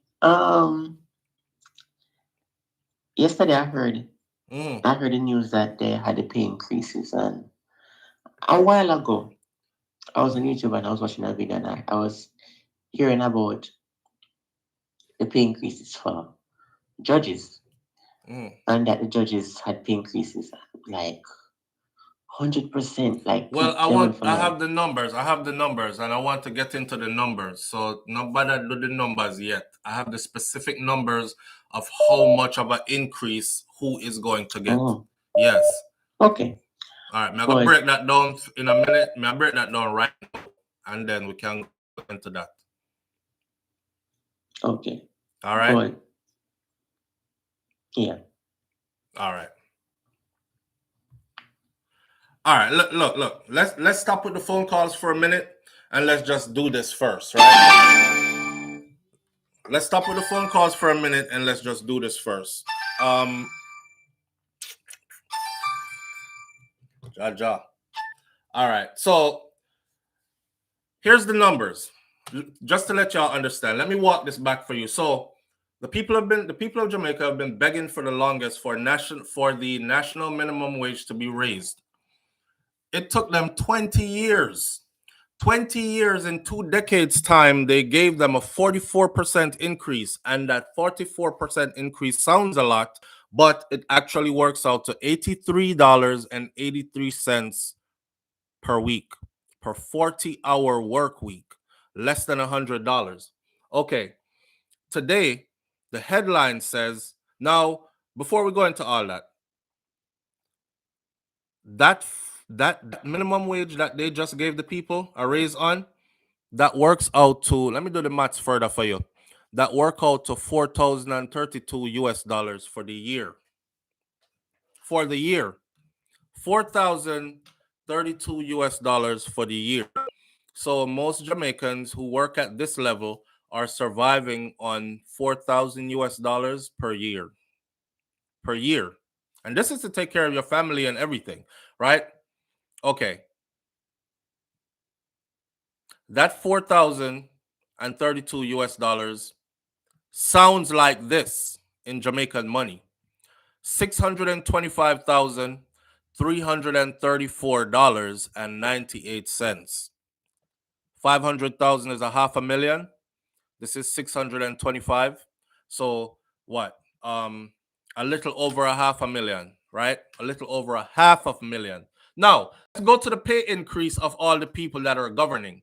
Yesterday I heard the news that they had the pay increases, and a while ago I was on YouTube and I was watching a video and I was hearing about the pay increases for judges, and that the judges had pay increases like 100%. Well, I have the numbers. And I want to get into the numbers. So nobody do the numbers yet. I have the specific numbers of how much of an increase who is going to get. Yes. Okay. All right. I'm gonna break that down in a minute. I'll break that down right now, and then we can go into that. Okay. All right. Yeah. All right. All right, look. Let's stop with the phone calls for a minute and let's just do this first, right? Let's stop with the phone calls for a minute and let's just do this first. Ja. All right, so here's the numbers. Just to let y'all understand, let me walk this back for you. So the people of Jamaica have been begging for the longest for the national minimum wage to be raised. It took them 20 years. 20 years in 2 decades time, they gave them a 44% increase. And that 44% increase sounds a lot, but it actually works out to $83.83 per week, per 40-hour work week. less than $100. Okay, today the headline says, now before we go into all that, that minimum wage that they just gave the people a raise on, that works out to, let me do the maths further for you. That work out to $4,032 for the year. For the year. $4,032 for the year. So most Jamaicans who work at this level are surviving on $4,000 per year. Per year. And this is to take care of your family and everything, right? Okay. That $4,032 sounds like this in Jamaican money: $625,334.98. 500,000 is a half a million. This is 625. So what? A little over a half a million, right? A little over a half of a million. Now, let's go to the pay increase of all the people that are governing.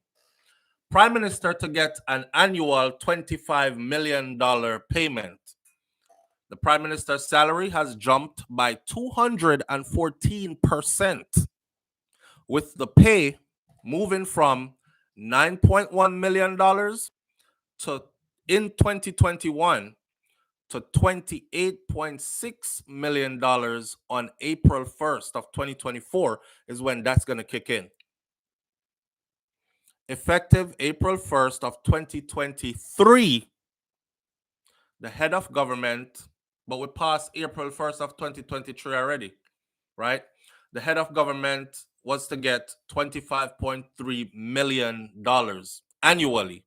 Prime Minister to get an annual $25 million payment. The Prime Minister's salary has jumped by 214%, with the pay moving from $9.1 million to, in 2021, to $28.6 million on April 1st of 2024 is when that's going to kick in. Effective April 1st of 2023, the head of government, but we passed April 1st of 2023 already, right? The head of government was to get $25.3 million annually.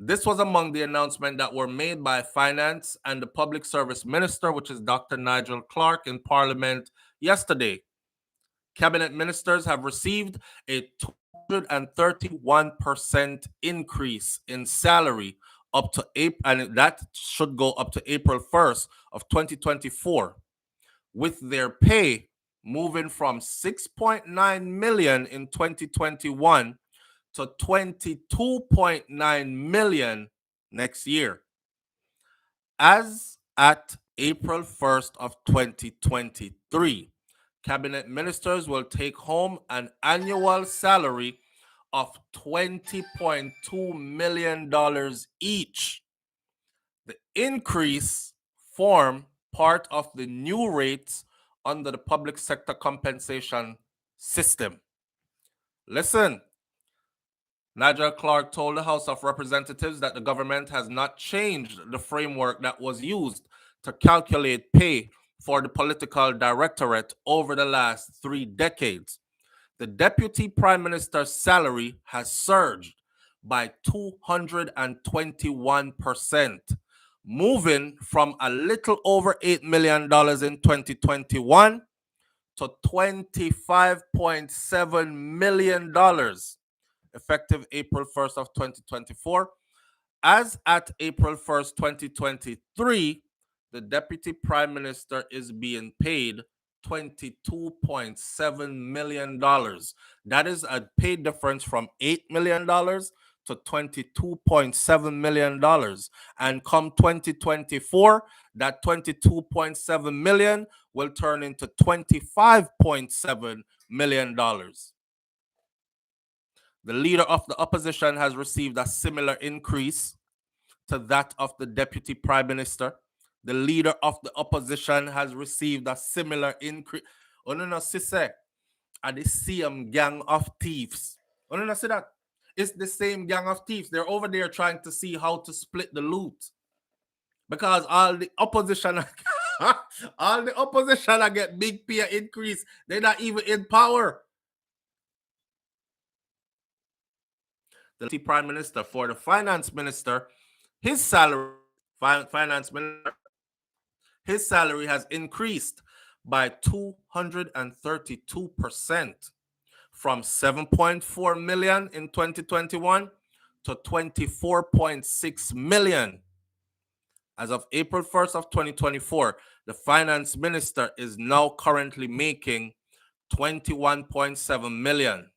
This was among the announcements that were made by Finance and the Public Service Minister, which is Dr. Nigel Clark, in Parliament yesterday. Cabinet ministers have received a 231% increase in salary up to April, and that should go up to April 1st of 2024, with their pay moving from 6.9 million in 2021 to 22.9 million next year. As at April 1st of 2023, cabinet ministers will take home an annual salary of $20.2 million each. The increase form part of the new rates under the public sector compensation system. Listen, Nigel Clark told the House of Representatives that the government has not changed the framework that was used to calculate pay for the political directorate over the last 3 decades. The Deputy Prime Minister's salary has surged by 221%, moving from a little over $8 million in 2021 to $25.7 million effective April 1st of 2024. As at April 1st, 2023, the Deputy Prime Minister is being paid $22.7 million. That is a pay difference from $8 million to $22.7 million. And come 2024, that $22.7 million will turn into $25.7 million. The leader of the opposition has received a similar increase to that of the Deputy Prime Minister. The leader of the opposition has received a similar increase. Oh, no, sisse. Are the same gang of thieves. Oh, no, see that? It's the same gang of thieves. They're over there trying to see how to split the loot. Because all the opposition, I get big pay increase. They're not even in power. The Prime Minister, for the Finance Minister, his salary, Finance Minister, his salary has increased by 232%, from 7.4 million in 2021 to 24.6 million. As of April 1st of 2024, the Finance Minister is now currently making 21.7 million.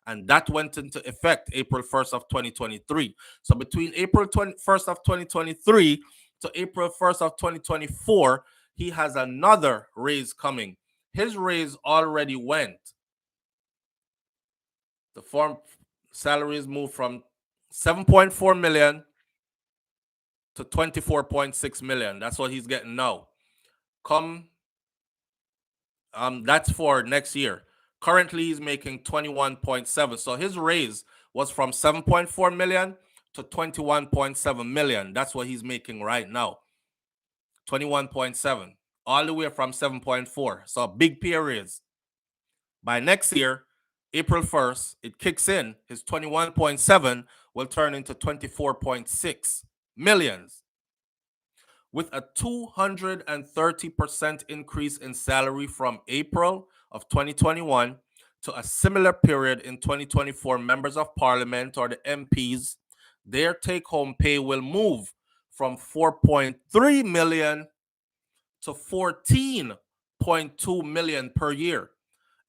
And that went into effect April 1st of 2023. So between April 1st of 2023 to April 1st of 2024, he has another raise coming. His raise already went. The farm salaries moved from 7.4 million to 24.6 million. That's what he's getting now. That's for next year. Currently, he's making 21.7. So his raise was from 7.4 million to 21.7 million. That's what he's making right now. 21.7. All the way from 7.4. So a big pay raise. By next year, April 1st, it kicks in. His 21.7 will turn into 24.6 millions. With a 230% increase in salary from April of 2021 to a similar period in 2024, members of parliament or the MPs, their take-home pay will move from 4.3 million to 14.2 million per year.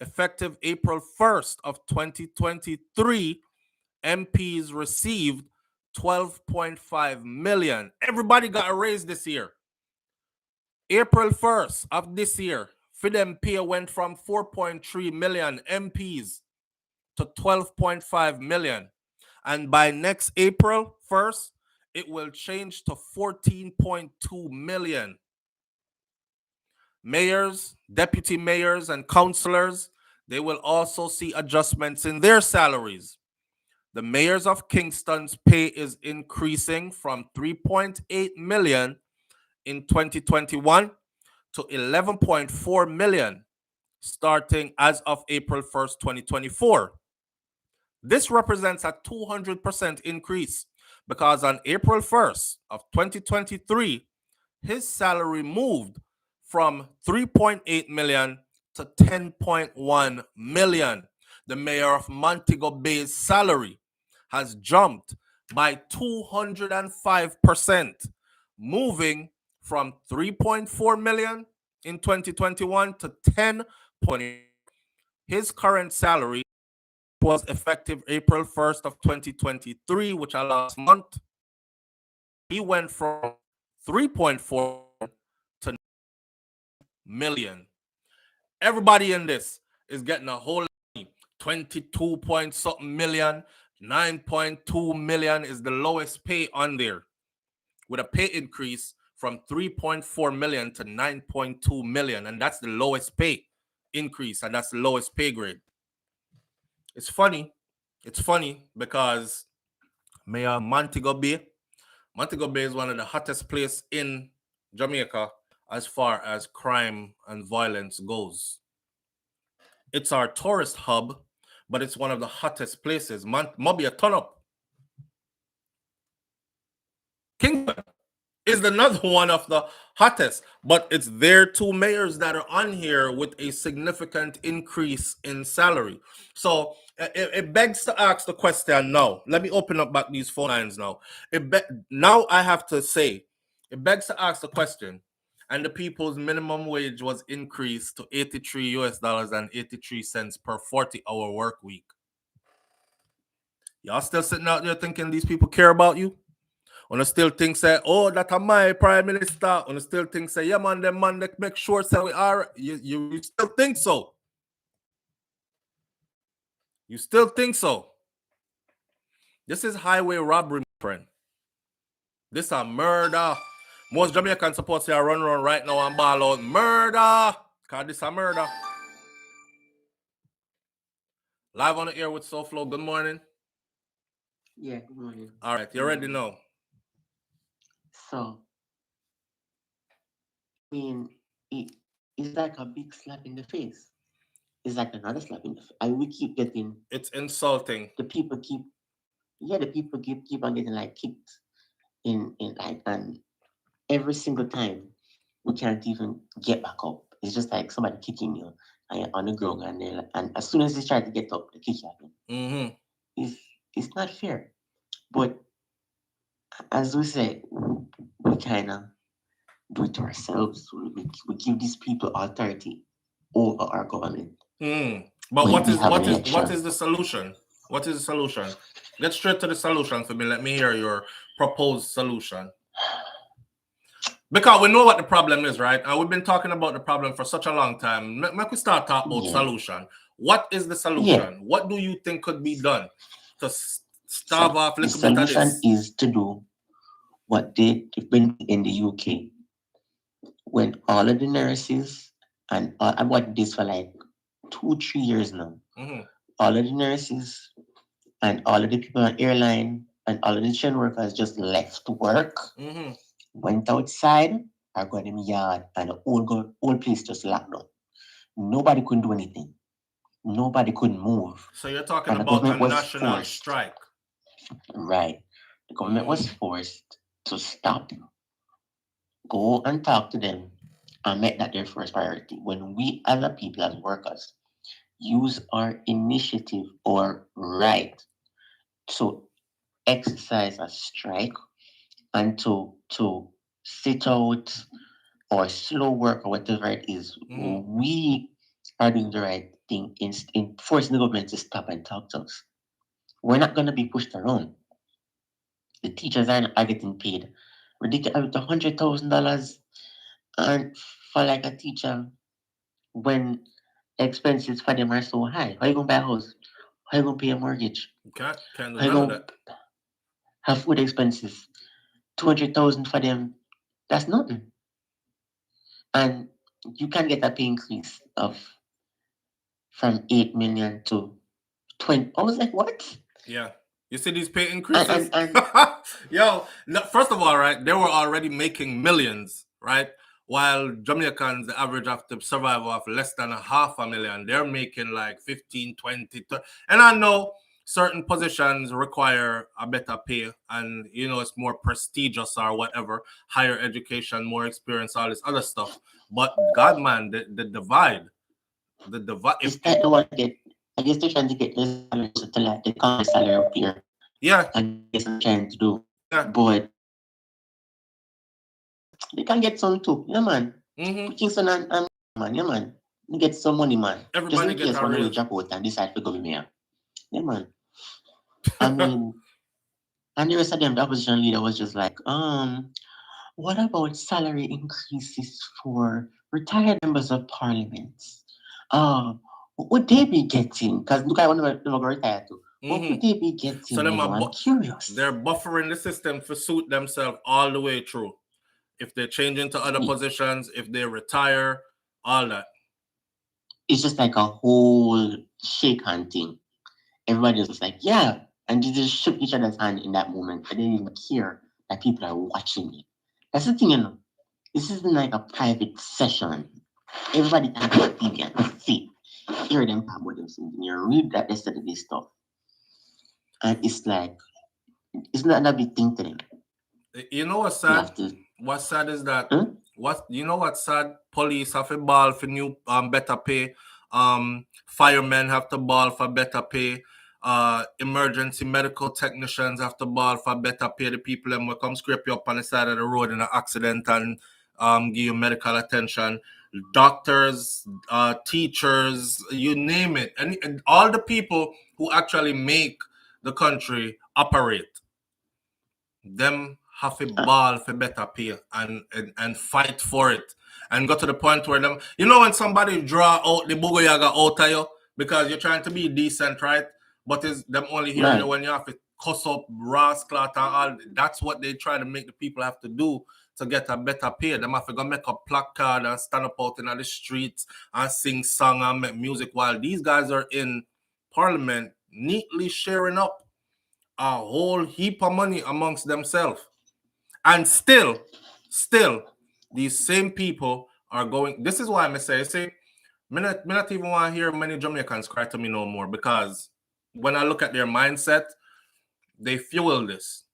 Effective April 1st of 2023, MPs received 12.5 million. Everybody got a raise this year. April 1st of this year, FIDEM pay went from 4.3 million MPs to 12.5 million. And by next April 1st, it will change to 14.2 million. Mayors, deputy mayors, and councillors, they will also see adjustments in their salaries. The mayors of Kingston's pay is increasing from 3.8 million in 2021 to 11.4 million starting as of April 1st, 2024. This represents a 200% increase because on April 1st of 2023, his salary moved from 3.8 million to 10.1 million. The mayor of Montego Bay's salary has jumped by 205%, moving from 3.4 million in 2021 to 10.8. His current salary was effective April 1st of 2023, which are last month. He went from 3.4 to million. Everybody in this is getting a whole 22 point something million. 9.2 million is the lowest pay on there, with a pay increase from 3.4 million to 9.2 million, and that's the lowest pay increase, and that's the lowest pay grade. It's funny because Mayor Montego Bay is one of the hottest places in Jamaica as far as crime and violence goes. It's our tourist hub, but it's one of the hottest places. Mobby a ton up. Kingston is another one of the hottest, but it's their two mayors that are on here with a significant increase in salary. So it begs to ask the question now. Let me open up back these phone lines now. Now I have to say, it begs to ask the question, and the people's minimum wage was increased to $83 and 83 cents per 40-hour work week. Y'all still sitting out there thinking these people care about you? On a still think say, oh, that's my prime minister. On a still think say, yeah, man, them man, they make sure say we are. You still think so? You still think so? This is highway robbery, my friend. This is a murder. Most Jamaicans supposed to run around right now and ball out murder. Because this is a murder. Live on the air with SouFLo. Good morning. Yeah, good morning. All right, you ready now? So, I mean, it's like a big slap in the face. It's like another slap in the face. And we keep getting... It's insulting. The people keep on getting like kicked in like, and every single time we can't even get back up. It's just like somebody kicking you on the ground, and as soon as they try to get up, they kick you again. It's not fair. But as we say, we kind of do it to ourselves. We give these people authority over our government. But what is the solution? What is the solution? Get straight to the solution for me. Let me hear your proposed solution. Because we know what the problem is, right? And we've been talking about the problem for such a long time. Make we start talking about solution. What is the solution? What do you think could be done to starve off a little bit of this? The solution is to do what they've been doing in the UK. When all of the nurses, and I've watched this for like 2-3 years now. All of the nurses and all of the people on airline and all of the train workers just left work, went outside, are going in the yard, and the whole place just locked down. Nobody couldn't do anything. Nobody couldn't move. So you're talking about a national strike. Right. The government was forced to stop, go and talk to them, and make that their first priority. When we other people as workers use our initiative or right to exercise a strike and to sit out or slow work or whatever it is, we are doing the right thing in forcing the government to stop and talk to us. We're not going to be pushed around. The teachers are getting paid ridiculous $100,000, and for like a teacher, when expenses for them are so high, how are you going to buy a house? How are you going to pay a mortgage? Can't do none of that. Have food expenses. 200,000 for them, that's nothing. And you can get a pay increase from 8 million to 20. I was like, what? Yeah. You see these pay increases? Yo, first of all, right, they were already making millions, right? While Jamaicans, the average have to survive off less than $500,000. They're making like 15, 20, 30. And I know certain positions require a better pay and, you know, it's more prestigious or whatever, higher education, more experience, all this other stuff. But God, man, the divide. Is that the one that I guess they're trying to get this salary to like the common salary up here? Yeah. I guess I'm trying to do. Yeah. But they can get some too. Yeah, man. Kingston and man, yeah, man. You get some money, man. Everybody just in case one will drop out and decide to go with me. Yeah, man. I mean, and the rest of them, the opposition leader was just like, what about salary increases for retired members of parliament? What would they be getting? Because look, I want to retire too. What would they be getting? So I'm curious. They're buffering the system to suit themselves all the way through. If they change into other positions, if they retire, all that. It's just like a whole shake hand thing. Everybody was like, yeah. And they just shook each other's hand in that moment. They didn't even care that people are watching it. That's the thing, you know. This isn't like a private session. Everybody can go on TV and see. Hear them talk about themselves. And you read that they said this stuff. And it's like, it's not a big thing to them. You know what's sad? What's sad is that what's sad? Police have to ball for new better pay. Firemen have to ball for better pay. Emergency medical technicians have to ball for better pay. The people that will come scrape you up on the side of the road in an accident and give you medical attention. Doctors, teachers, you name it, and all the people who actually make the country operate. Them have a ball for better pay and fight for it and go to the point where them, you know, when somebody draw out the bugoyaga out of you because you're trying to be decent, right? But it's them only hearing you when you have to cuss up, rascal, and all. That's what they try to make the people have to do to get a better pay. Them have to go make a placard and stand up out in the streets and sing song and make music while these guys are in parliament neatly sharing up a whole heap of money amongst themselves. And still, these same people are going. This is why I say, me not even want to hear many Jamaicans cry to me no more, because when I look at their mindset, they fuel this.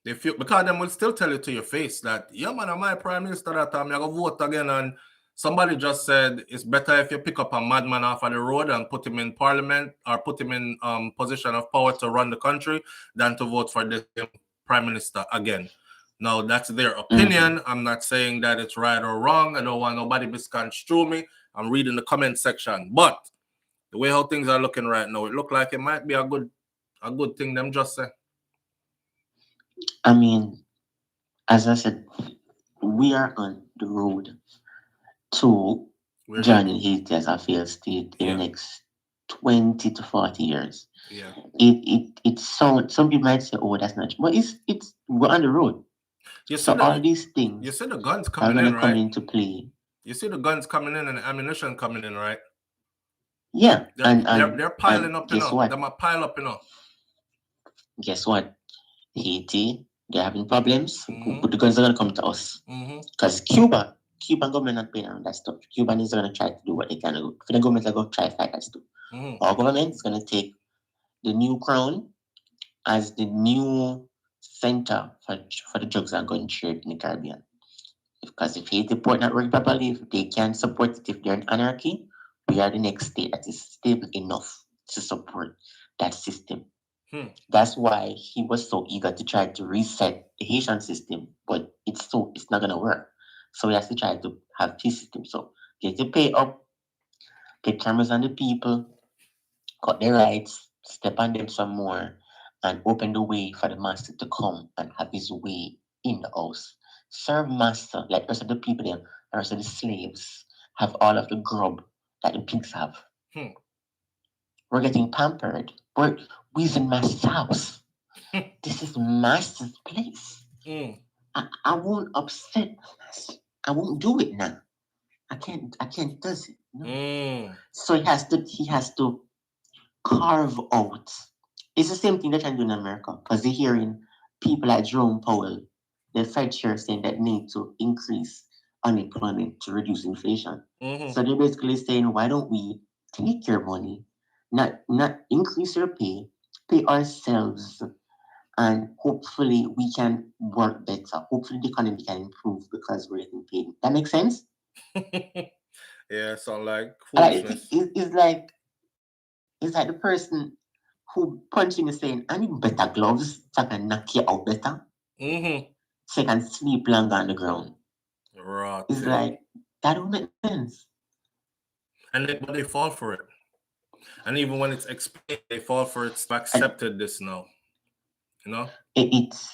Because them will still tell you to your face that, yeah, man, I'm my prime minister that time, I'm going to vote again. And somebody just said it's better if you pick up a madman off of the road and put him in parliament or put him in position of power to run the country than to vote for the prime minister again. Now, that's their opinion. I'm not saying that it's right or wrong. I don't want nobody misconstrue me. I'm reading the comment section. But the way how things are looking right now, it looks like it might be a good a good thing them just say. I mean, as I said, we are on the road to joining Haiti as a failed state in the next 20 to 40 years. Yeah. It sounds, some people might say, oh, that's not true. But it's we're on the road. So all these things you see the guns are coming gonna in, come right? into play. You see the guns coming in and the ammunition coming in, right? Yeah. They're piling up, guess what? They might pile up, Guess what? Haiti, they're having problems. The guns are gonna come to us. Because Cuban government not paying on that stuff. Cuban is gonna try to do what they can do. For the government, they're gonna try to fight that stuff. Our government is gonna take the new crown as the new center for the drugs and gun trade in the Caribbean. Because if Haiti port not working properly, if they can't support it, if they're in anarchy, we are the next state that is stable enough to support that system. That's why he was so eager to try to reset the Haitian system, but it's not gonna work. So he has to try to have peace system. So get the pay up, get cameras on the people, cut their rights, step on them some more, and open the way for the master to come and have his way in the house. Serve master, like the rest of the people there, the rest of the slaves have all of the grub that the pigs have. We're getting pampered. We're in master's house. This is master's place. I won't upset master. I won't do it now. I can't do it. No. So he has to carve out. It's the same thing they're trying to do in America, because they're hearing people like Jerome Powell, the Fed chair, saying that need to increase unemployment to reduce inflation. So they're basically saying, why don't we take your money, not increase your pay ourselves, and hopefully we can work better. Hopefully the economy can improve because we're getting paid. That makes sense? Yeah, sound like foolishness. It's like the person who punching is saying, I need better gloves so I can knock you out better. So you can sleep longer on the ground. Right. It's like, that don't make sense. But they fall for it. And even when it's explained, they fall for it. Accepted this now. You know? It's,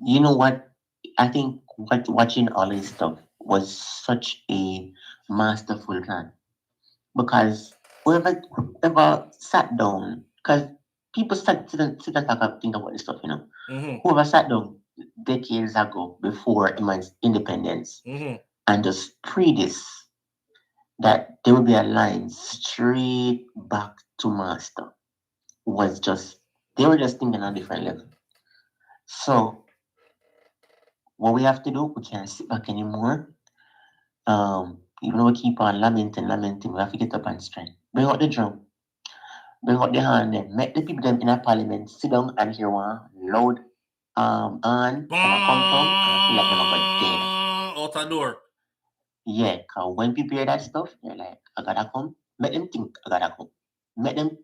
you know what? I think watching all this stuff was such a masterful plan. Because whoever sat down, because people sit and think about this stuff, Whoever sat down decades ago before independence and just pre this, that there would be a line straight back to master, they were just thinking on a different level. So what we have to do, we can't sit back anymore. Even though we keep on lamenting, we have to get up and strike. Bring out the drum. Bring out the hand then. Make the people them in a parliament sit down and hear one loud on from come from, and I feel like they're gonna go dead. Out the door. Yeah, cause when people hear that stuff, they're like, I gotta come. Make them think I gotta come. Make them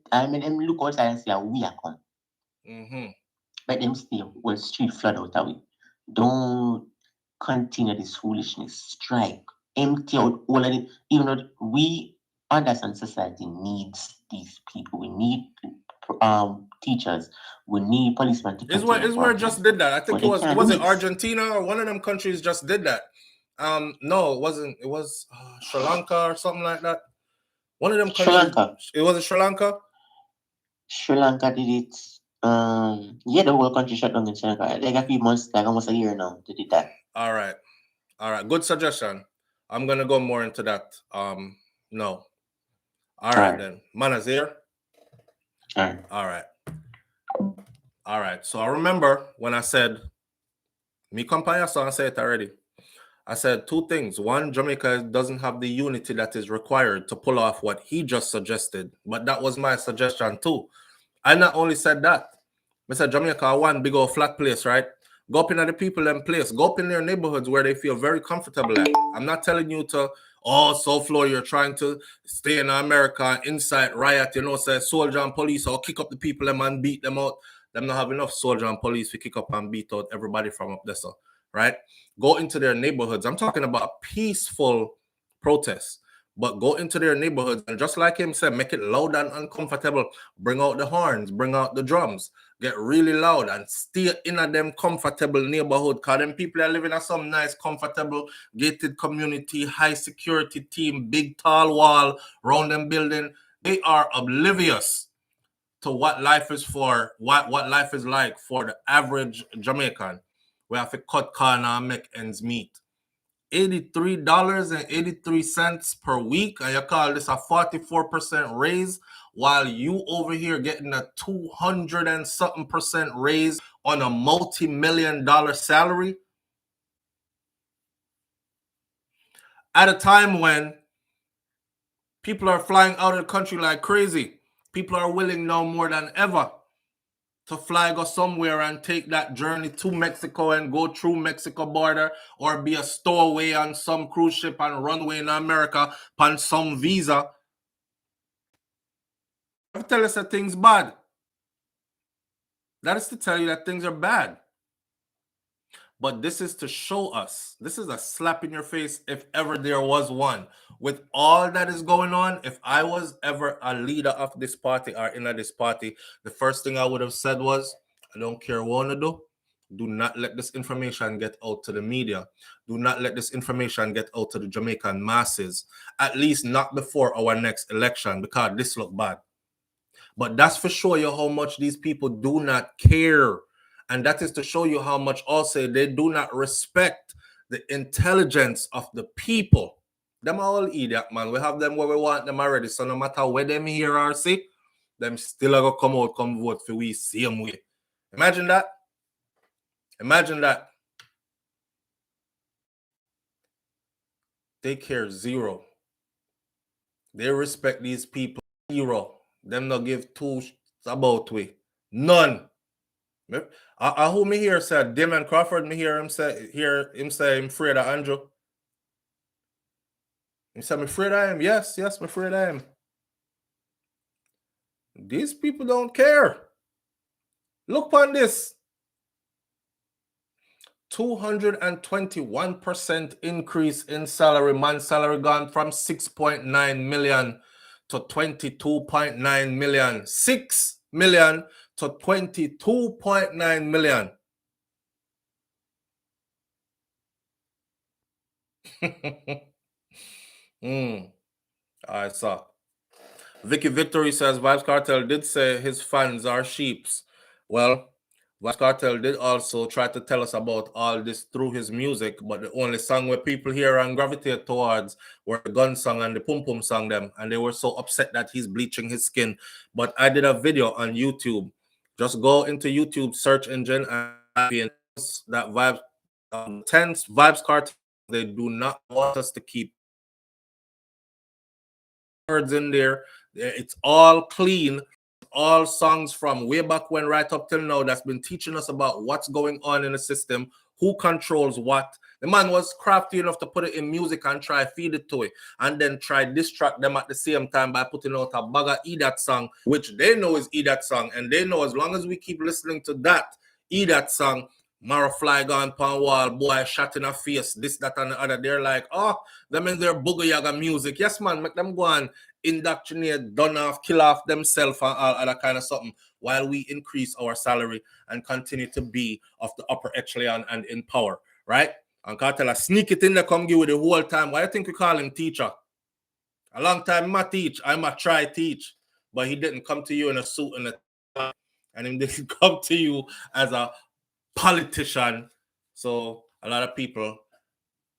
look outside and say we are come. Make them stay when street flood out of it. Don't continue this foolishness. Strike. Empty out all of it. Even though we understand society needs these people. We need teachers. We need policemen to Is where just did that. I think it was it Argentina or one of them countries just did that. No, it wasn't. It was Sri Lanka or something like that. One of them countries. Sri Lanka. It wasn't Sri Lanka. Sri Lanka did it. Yeah, the whole country shut down in Sri Lanka. Like a few months, like almost a year now, they did that. All right. Good suggestion. I'm gonna go more into that. No. All right then. Mana's here. All right. So I remember when I said, me company, so I said it already. I said two things. One, Jamaica doesn't have the unity that is required to pull off what he just suggested, but that was my suggestion too. I not only said that, I said Jamaica one big old flat place, right? Go up in the people in place. Go up in their neighborhoods where they feel very comfortable at. I'm not telling you to, SouFLo, you're trying to stay in America, incite riot, say soldier and police or kick up the people and beat them out. Them not have enough soldier and police to kick up and beat out everybody from up there, right? Go into their neighborhoods. I'm talking about peaceful protests. But go into their neighborhoods and just like him said, make it loud and uncomfortable. Bring out the horns, bring out the drums, get really loud and stay in a them comfortable neighborhood. Because them people are living in some nice, comfortable, gated community, high security team, big tall wall around them building. They are oblivious to what life is for, what life is like for the average Jamaican. We have to cut corner and make ends meet. $83.83 per week, and you call this a 44% raise, while you over here getting a 200 and something percent raise on a multi-million-dollar salary at a time when people are flying out of the country like crazy. People are willing now more than ever to fly go somewhere and take that journey to Mexico and go through Mexico border, or be a stowaway on some cruise ship and runway in America on some visa. I tell us that things bad. That is to tell you that things are bad. But this is to show us, this is a slap in your face if ever there was one. With all that is going on, if I was ever a leader of this party or in this party, the first thing I would have said was, I don't care what I do. Do not let this information get out to the media. Do not let this information get out to the Jamaican masses, at least not before our next election, because this look bad. But that's for show you how much these people do not care. And that is to show you how much also they do not respect the intelligence of the people. Them are all idiot, man. We have them where we want them already. So no matter where them here are, see, them still are going to come out, come vote for we same way. Imagine that. Imagine that. They care zero. They respect these people zero. Them not give two about we. None. Who me here said Damon Crawford, me hear him say I'm afraid of Andrew. He said, I'm afraid I am. Yes, I'm afraid I am. These people don't care. Look on this. 221% increase in salary. Man's salary gone from 6.9 million to 22.9 million. 6 million to 22.9 million. I saw. Vicky Victory says Vibes Cartel did say his fans are sheeps. Well, Vibes Cartel did also try to tell us about all this through his music, but the only song where people hear and gravitate towards were the gun song and the pum pum song them, and they were so upset that he's bleaching his skin. But I did a video on YouTube. Just go into YouTube search engine and that Vibes 10 Vibes Cartel. They do not want us to keep words in there. It's all clean. All songs from way back when right up till now that's been teaching us about what's going on in the system, who controls what. The man was crafty enough to put it in music and try feed it to it, and then try distract them at the same time by putting out a bag of Edat song, which they know is Edat song, and they know as long as we keep listening to that Edat song, Mara fly gone pan wall, boy shot in a face, this, that, and the other. They're like, oh, them in their boogie yaga music. Yes, man, make them go and indoctrinate, done off, kill off themselves and all other kind of something, while we increase our salary and continue to be of the upper echelon and in power, right? And Cartel sneak it in there, come give you the whole time. Why do you think we call him teacher? A long time I teach, I'm a try teach, but he didn't come to you in a suit and a tie, and he didn't come to you as a politician. So a lot of people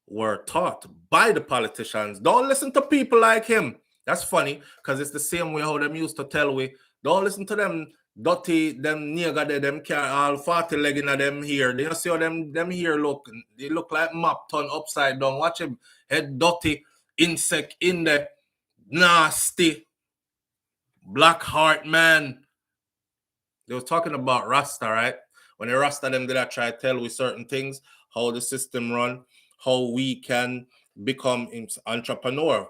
were taught by the politicians, don't listen to people like him. That's funny, because it's the same way how them used to tell we, don't listen to them dirty, them nigga there, them car all 40 leg in them here. They don't see how them here look. They look like map turned upside down. Watch him head dirty, insect in the nasty black heart man. They was talking about Rasta, right? When the Rasta them did I try to tell we certain things, how the system run, how we can become entrepreneur.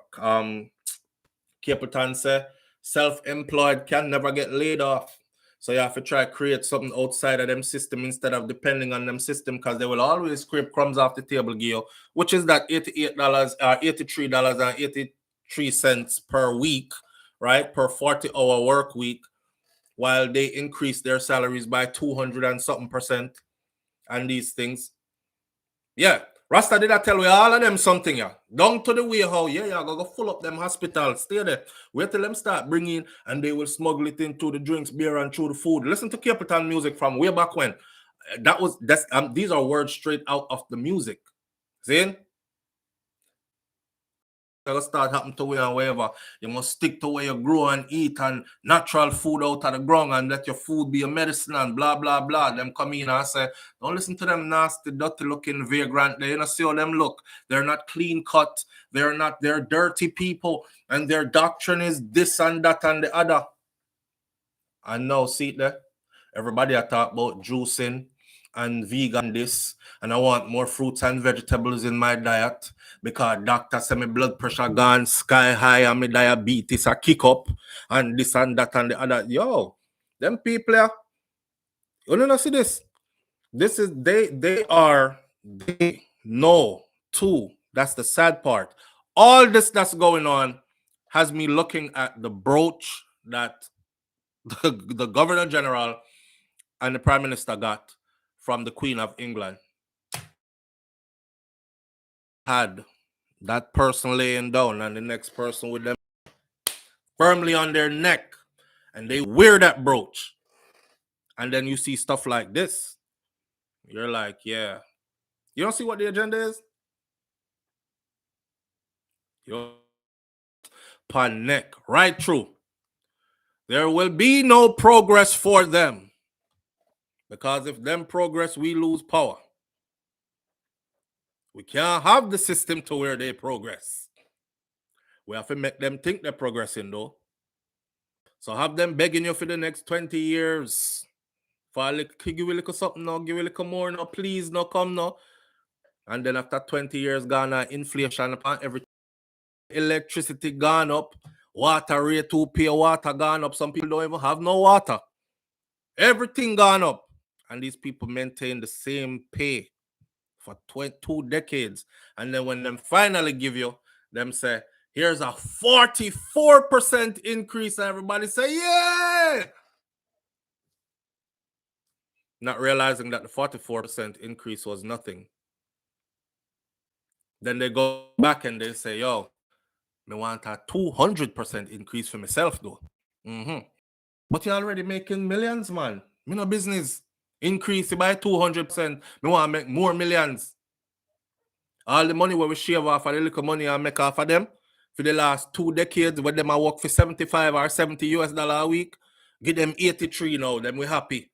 Capitan say self-employed can never get laid off. So you have to try to create something outside of them system instead of depending on them system, because they will always scrape crumbs off the table, Gio, which is that $88 or $83 and 3 cents per week, right? Per 40-hour work week, while they increase their salaries by 200 and something percent and these things. Yeah. Rasta did I tell we all of them something, yeah. Down to the way how, yeah, go full up them hospitals. Stay there. Wait till them start bringing, and they will smuggle it into the drinks, beer, and through the food. Listen to Capital music from way back when. These are words straight out of the music. See? Start happening to where and wherever. You must stick to where you grow and eat and natural food out of the ground and let your food be a medicine and blah blah blah. Them come in and say, don't listen to them nasty, dirty looking vagrant. They don't see how them look. They're not clean cut. They're dirty people, and their doctrine is this and that and the other. And now see it there. Everybody I talk about juicing and vegan this, and I want more fruits and vegetables in my diet because doctor say my blood pressure gone sky high and my diabetes a kick up and this and that and the other. Yo, them people, you don't see this. This is they know too. That's the sad part. All this that's going on has me looking at the brooch that the Governor General and the Prime Minister got from the Queen of England. Had that person laying down and the next person with them firmly on their neck, and they wear that brooch. And then you see stuff like this. You're like, yeah. You don't see what the agenda is? Your pan neck, right through. There will be no progress for them. Because if them progress, we lose power. We can't have the system to where they progress. We have to make them think they're progressing, though. So have them begging you for the next 20 years. For give you a little something now, give you a little more now, please, no come now. And then after 20 years gone, inflation upon everything. Electricity gone up, water rate to pay water gone up. Some people don't even have no water. Everything gone up. And these people maintain the same pay for 2 decades. And then when them finally give you, them say, here's a 44% increase. And everybody say, yeah! Not realizing that the 44% increase was nothing. Then they go back and they say, yo, I want a 200% increase for myself, though. But you're already making millions, man. Me no business. Increase it by 200%. Me want to make more millions. All the money where we shave off of the little money I make off of them for the last 2 decades, when them I work for 75 or 70 US dollar a week, give them 83 now, then we happy.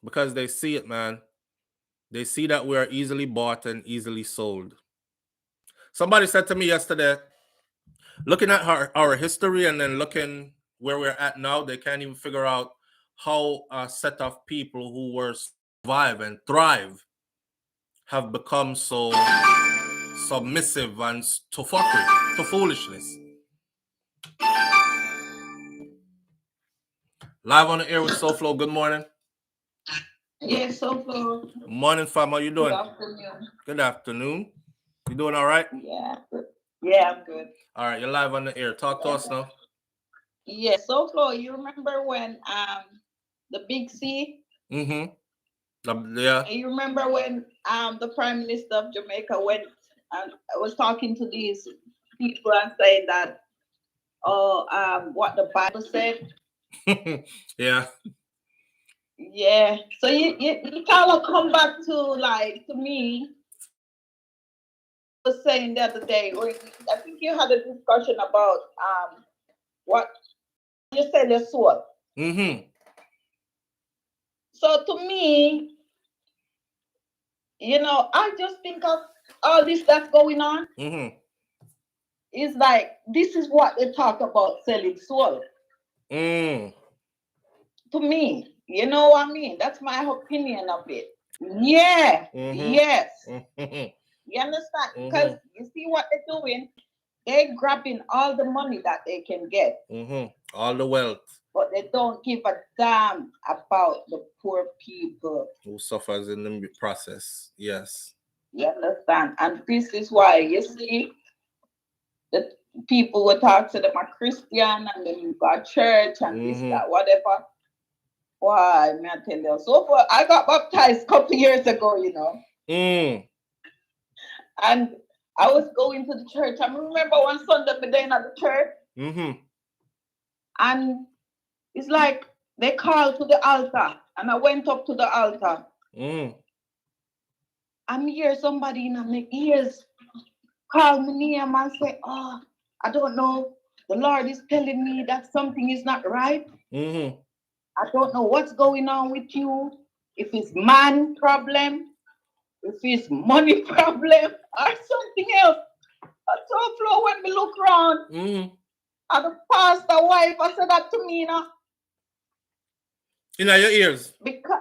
Because they see it, man. They see that we are easily bought and easily sold. Somebody said to me yesterday, looking at our history and then looking where we're at now, they can't even figure out how a set of people who were survive and thrive have become so submissive and to fuckery, to foolishness. Live on the air with SouFLo. Good morning. Yes, SouFLo. Morning, fam. How you doing? Good afternoon. Good afternoon. You doing all right? Yeah. Yeah, I'm good. All right, you're live on the air. Talk to us now. Yes, SouFLo, you remember when the Big C? Yeah. You remember when the Prime Minister of Jamaica went and was talking to these people and saying that what the Bible said? Yeah. Yeah. So you kind of come back to me was saying the other day, or I think you had a discussion about what you said the soul. So to me, I just think of all this that's going on. It's like this is what they talk about selling soul. To me, you know what I mean? That's my opinion of it. Yeah. Yes. You understand? Because you see what they're doing? They're grabbing all the money that they can get. All the wealth. But they don't give a damn about the poor people who suffers in the process. Yes. You understand? And this is why, you see, the people would talk to them a Christian and then you got church and this, that, whatever. Why, may I tell you? So far, I got baptized a couple years ago, you know. And I was going to the church. I remember one Sunday me day at the church. And it's like they called to the altar. And I went up to the altar. I'm hear somebody in my ears call me name and say, oh, I don't know. The Lord is telling me that something is not right. I don't know what's going on with you. If it's man problem, if it's money problem, or something else. So Flo, when we look around, and the pastor wife, I said that to me, you know. In your ears? Because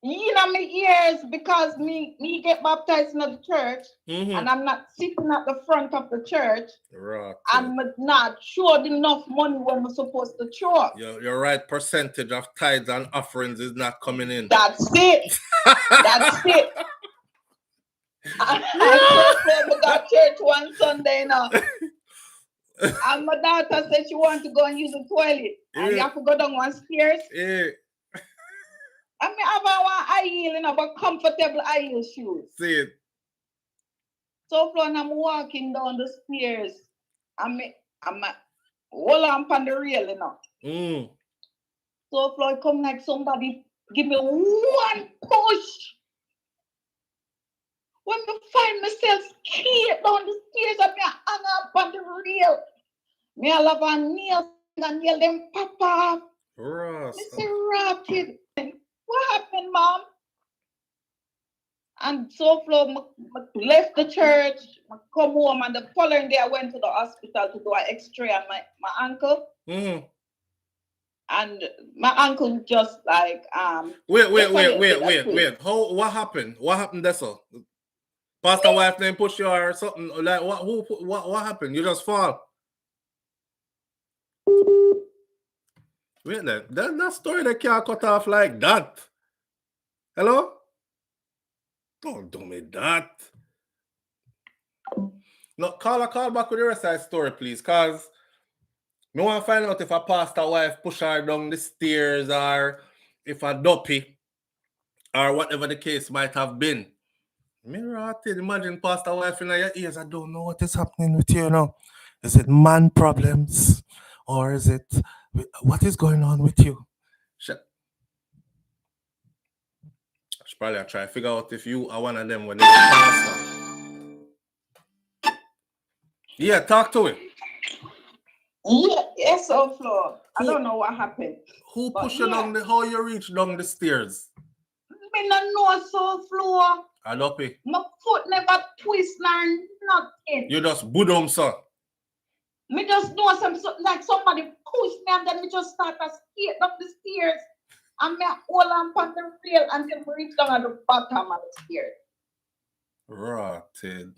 in my ears, because me get baptized in the church, and I'm not sitting at the front of the church. Right. I'm not showed enough money when we're supposed to show. Your right percentage of tithes and offerings is not coming in. That's it. That's it. I got church one Sunday now. And my daughter said she wants to go and use the toilet. And you have to go down one stairs. I mean, I have one high heel, you know, but comfortable high heel shoes. See it. So when I'm walking down the stairs, I'm hold on the rail, you know. So Floyd come like somebody give me one push. When I find myself scared down the stairs, I hang up on the rail. Me I love a nail and nail them pop off. Ross. I say, Rocket, what happened, Mom? And so Flo left the church, come home, and the following day I went to the hospital to do an X-ray on my ankle. And my uncle just like Wait. What happened? What happened there, so? Pastor wife then push you or something? Like what happened? You just fall. Wait then. That story that can't cut off like that. Hello? Don't do me that. No, call back with the rest of the story, please, because I want to find out if a pastor wife push her down the stairs or if a dopey or whatever the case might have been. Imagine pastor wife in your ears. I don't know what is happening with you now. Is it man problems or is it what is going on with you? I should probably try to figure out if you are one of them when they're pastor. Yeah, talk to him. Yes, so Flo. I don't know what happened. Who pushed you down how you reach down the stairs? Me no know so Flo. Adopi. My foot never twist nor nothing. You just boodum, son. Me just know like somebody push me and then me just start to skate up the stairs. And me hold on the rail until we reach down at the bottom of the stairs. Rotted.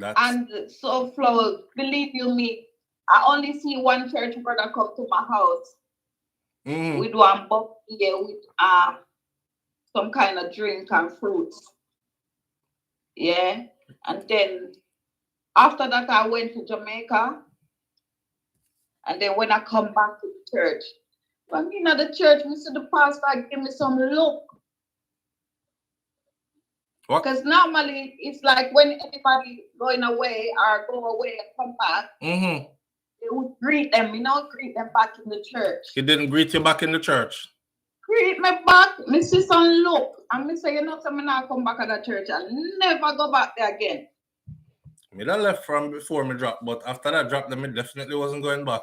And so Flo, believe you me, I only see one church brother come to my house with one bucket with some kind of drink and fruits. Yeah. And then after that I went to Jamaica. And then when I come back to the church, when you know the church, we see the pastor give me some look. Because normally it's like when anybody going away or go away and come back, they would greet them, greet them back in the church. He didn't greet you back in the church? Greet me back, me see some look. And me say, so me now come back at the church and never go back there again. Me that left from before me drop, but after that drop, then me definitely wasn't going back.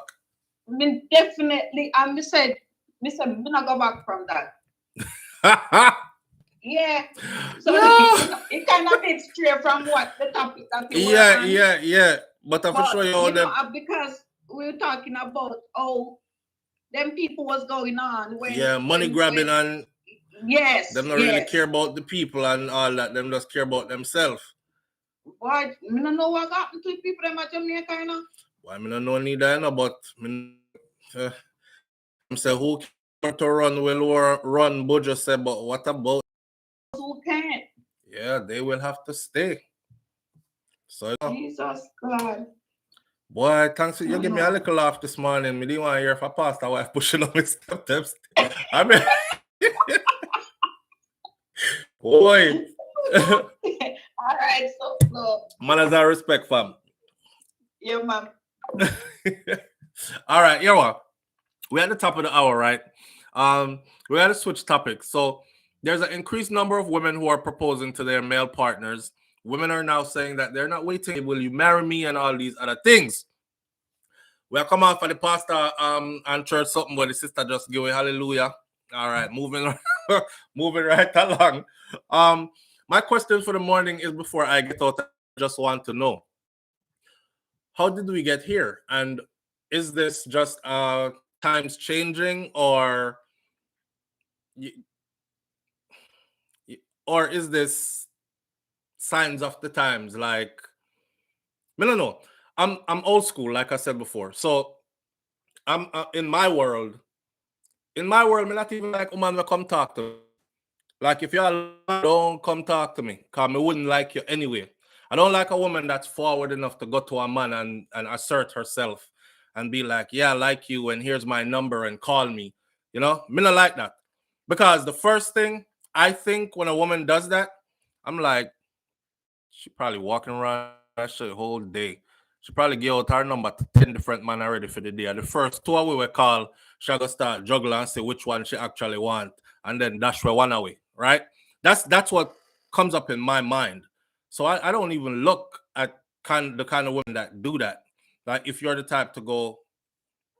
Me definitely, and me said, me not go back from that. Yeah. So it kind of bit straight from what the topic that we were on. Yeah. But I'm for sure you all them. Because we were talking about them people was going on when money grabbing and them not really care about the people and all that. Them just care about themselves. But I don't know what happened to people in Jamaica, you know. Well, I don't know neither, but I'm saying who can to run will run, but just say, but what about who can't? Yeah, they will have to stay. So Jesus God. boy, thanks. You give me a little laugh this morning. Me didn't want to hear if I passed a wife pushing on my steps. I mean, boy. All right, so Manners and respect, fam. yeah, ma'am. All right, you know what? We're at the top of the hour, right? We had to switch topics. So there's an increased number of women who are proposing to their male partners. Women are now saying that they're not waiting. Will you marry me and all these other things? We'll come out for the pastor and church something where the sister just give a hallelujah. All right, moving moving right along. My question for the morning is, before I get out, I just want to know, how did we get here? And is this just times changing, or is this signs of the times? Like, I don't know. I'm old school, like I said before. So I'm in my world, me not even like woman will come talk to me. Like, if you're alone, don't come talk to me, because I wouldn't like you anyway. I don't like a woman that's forward enough to go to a man and assert herself and be like, yeah, I like you, and here's my number, and call me. You know, me not like that. Because the first thing I think when a woman does that, I'm like, she probably walking around that shit the whole day. She probably give out her number to 10 different men already for the day. And the first two we will call, she gonna start juggling and say which one she actually want, and then dash for one away, right? That's what comes up in my mind. So I don't even look at the kind of women that do that. Like, if you're the type to go,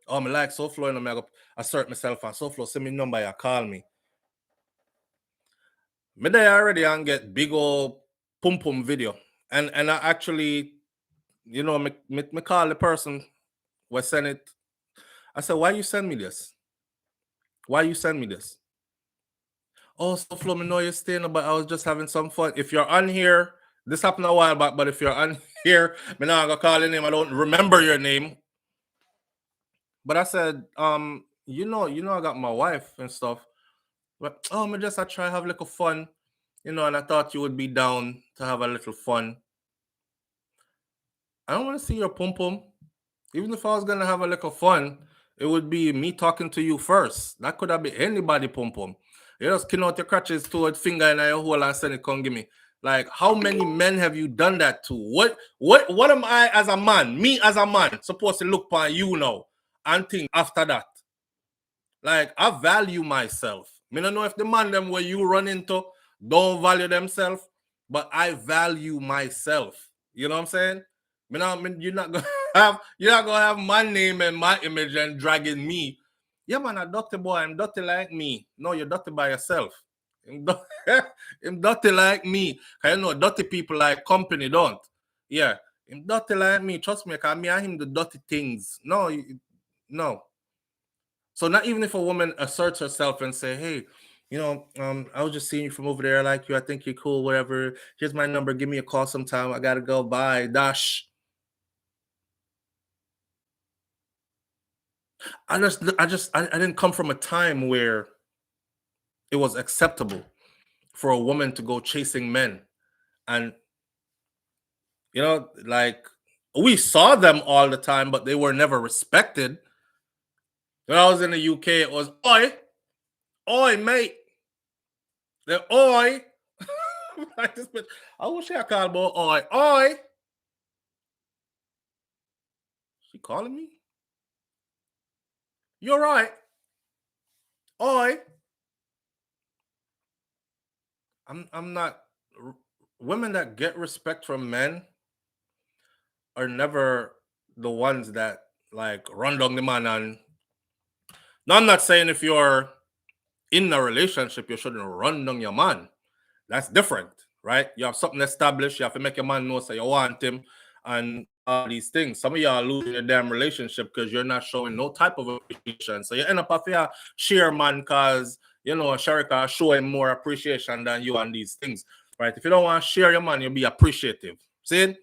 oh, me like SouFLo, and I'm gonna assert myself on SouFLo, send me number, you call me. Me there already and get big old pum pum video. And I actually, you know, me call the person who sent it. I said, why you send me this? Why you send me this? Oh, SouFLo, me know you're staying, but I was just having some fun. If you're on here, this happened a while back, but if you're on here, me not gonna call your name. I don't remember your name. But I said, you know, I got my wife and stuff. But me just I try have a little fun, you know, and I thought you would be down to have a little fun. I don't want to see your pum pum. Even if I was gonna have a little fun, it would be me talking to you first. That could have been anybody pum pum. You just skin out your crutches, throw a finger in your hole and send it, come give me. Like, how many men have you done that to? What am I as a man? Me as a man supposed to look upon you now and think after that? Like, I value myself. I don't know if the man them where you run into don't value themselves, but I value myself. You know what I'm saying? You're not gonna have my name and my image and dragging me. Yeah, man, a dirty boy. I'm dirty like me. No, you're dirty by yourself. I'm dirty like me. I know dirty people like company, don't. Yeah, I'm dirty like me. Trust me, because me and him the dirty things. No, no. So not even if a woman asserts herself and say, hey, you know, I was just seeing you from over there. I like you. I think you're cool, whatever. Here's my number. Give me a call sometime. I got to go. Bye. Dash. I didn't come from a time where it was acceptable for a woman to go chasing men. And, you know, like, we saw them all the time, but they were never respected. When I was in the UK, it was, oi, mate. The oi. Like this bitch. I wish I called about oi. She calling me? You're right. Oi. I'm not. Women that get respect from men are never the ones that like run down the man. And no, I'm not saying if you're in a relationship you shouldn't run down your man. That's different, right? You have something established. You have to make your man know so you want him and all these things. Some of y'all losing your damn relationship because you're not showing no type of appreciation. So you end up after you share man because, you know, Sharika showing more appreciation than you on these things, right? If you don't want to share your man, you'll be appreciative. See?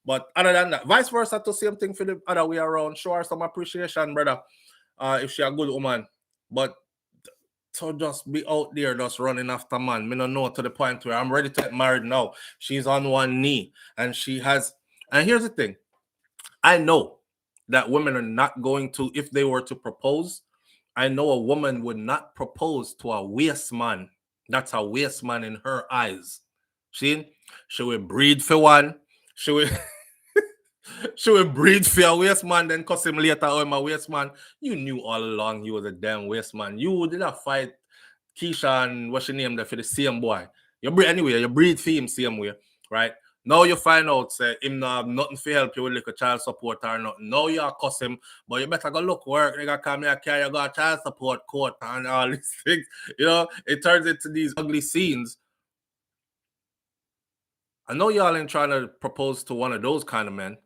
But other than that, vice versa, the same thing for the other way around. Show her some appreciation, brother, if she a good woman. But to just be out there just running after man, me don't know, to the point where I'm ready to get married now. She's on one knee and she has And here's the thing. I know that women are not going to, if they were to propose, I know a woman would not propose to a waste man. That's a waste man in her eyes. See? She will breed for one. She will she will breed for a waste man, then cuss him later, oh, I'm a waste man. You knew all along he was a damn waste man. You did not fight Keisha and what's your name there for the same boy. You breed for him same way, right? Now you find out, say, him not have nothing to help you with like a child support or nothing. Now you are cuss him, but you better go look work. They got come here, carry, you got child support court and all these things. You know, it turns into these ugly scenes. I know y'all ain't trying to propose to one of those kind of men.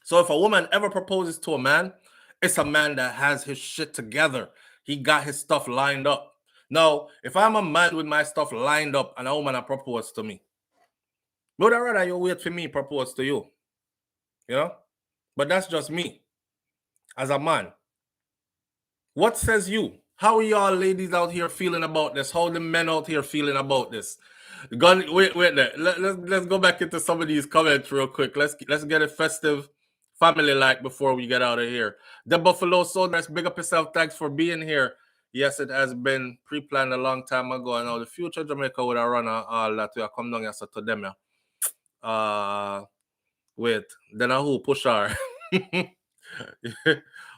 So if a woman ever proposes to a man, it's a man that has his shit together. He got his stuff lined up. Now, if I'm a man with my stuff lined up and a woman propose to me, would I rather you wait for me propose to you? You know? But that's just me as a man. What says you? How are y'all ladies out here feeling about this? How the men out here feeling about this? Wait there. Let's go back into some of these comments real quick. Let's get it festive, family-like before we get out of here. The Buffalo Soldiers, big up yourself. Thanks for being here. Yes, it has been pre-planned a long time ago. And now the future Jamaica would have run all that. We have come down here to them. Wait. Then who push her?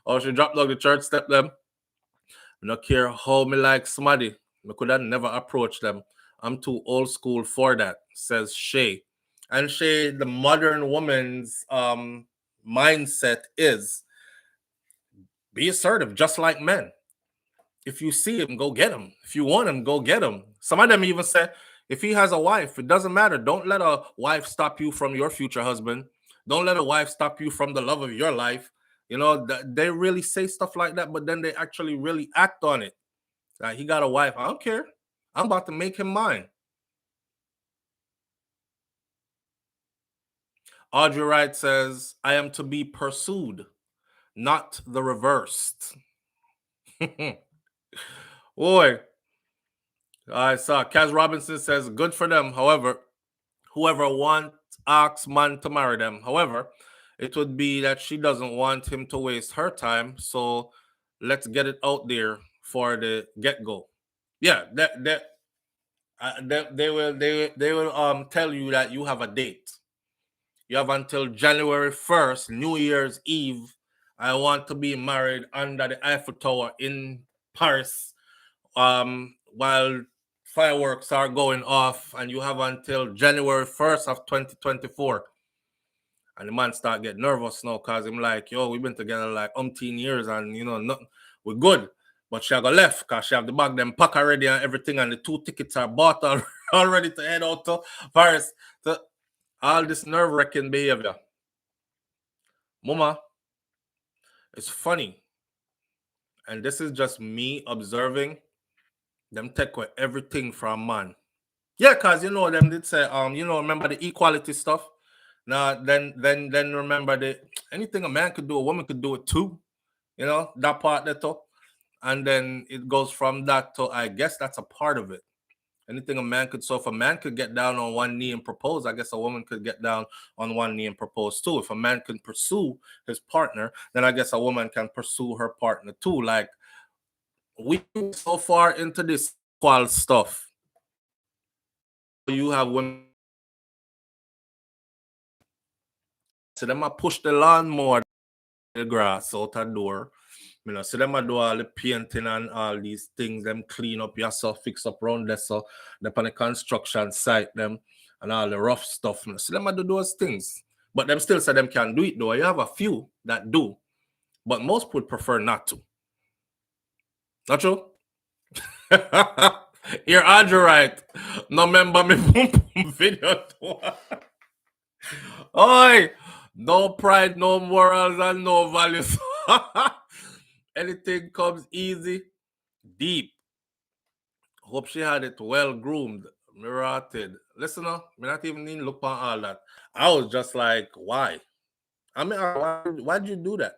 Oh, she dropped down the church step them. I don't care how me like somebody. I could have never approached them. I'm too old school for that, says Shay. And Shay, the modern woman's mindset is be assertive, just like men. If you see him, go get him. If you want him, go get him. Some of them even say, if he has a wife, it doesn't matter. Don't let a wife stop you from your future husband. Don't let a wife stop you from the love of your life. You know, they really say stuff like that, but then they actually really act on it. Like, he got a wife. I don't care. I'm about to make him mine. Audrey Wright says, I am to be pursued, not the reversed. Boy. I saw Kaz Robinson says, good for them. However, whoever wants asks man to marry them. However, it would be that she doesn't want him to waste her time. So let's get it out there for the get-go. Yeah, they will tell you that you have a date. You have until January 1st, New Year's Eve. I want to be married under the Eiffel Tower in Paris while fireworks are going off, and you have until January 1st of 2024. And the man start getting nervous now because I'm like, yo, we've been together like umpteen years and, you know, nothing, we're good. But she got left because she have the bag them pack already and everything, and the 2 tickets are bought already to head out to Paris. So all this nerve-wracking behavior. Mama, it's funny. And this is just me observing them take away everything from man. Yeah, because you know them did say, you know, remember the equality stuff? Now then remember the anything a man could do, a woman could do it too. You know, that part that too. And then it goes from that to, I guess that's a part of it. Anything a man could, so if a man could get down on one knee and propose, I guess a woman could get down on one knee and propose too. If a man can pursue his partner, then I guess a woman can pursue her partner too. Like, we so far into this equal stuff. You have women, so them I push the lawnmower, the grass out the door. You know, so them I do all the painting and all these things, them clean up yourself, fix up around there, so them on the construction site, them and all the rough stuff. So them I do those things. But them still say them can do it though. You have a few that do, but most would prefer not to. Not true? You're Andrew right. No remember me boom boom video too. Oi, no pride, no morals, and no values. Anything comes easy, deep. Hope she had it well groomed, mirated. Listen, me not even need to look on all that. I was just like, why? I mean, why did you do that?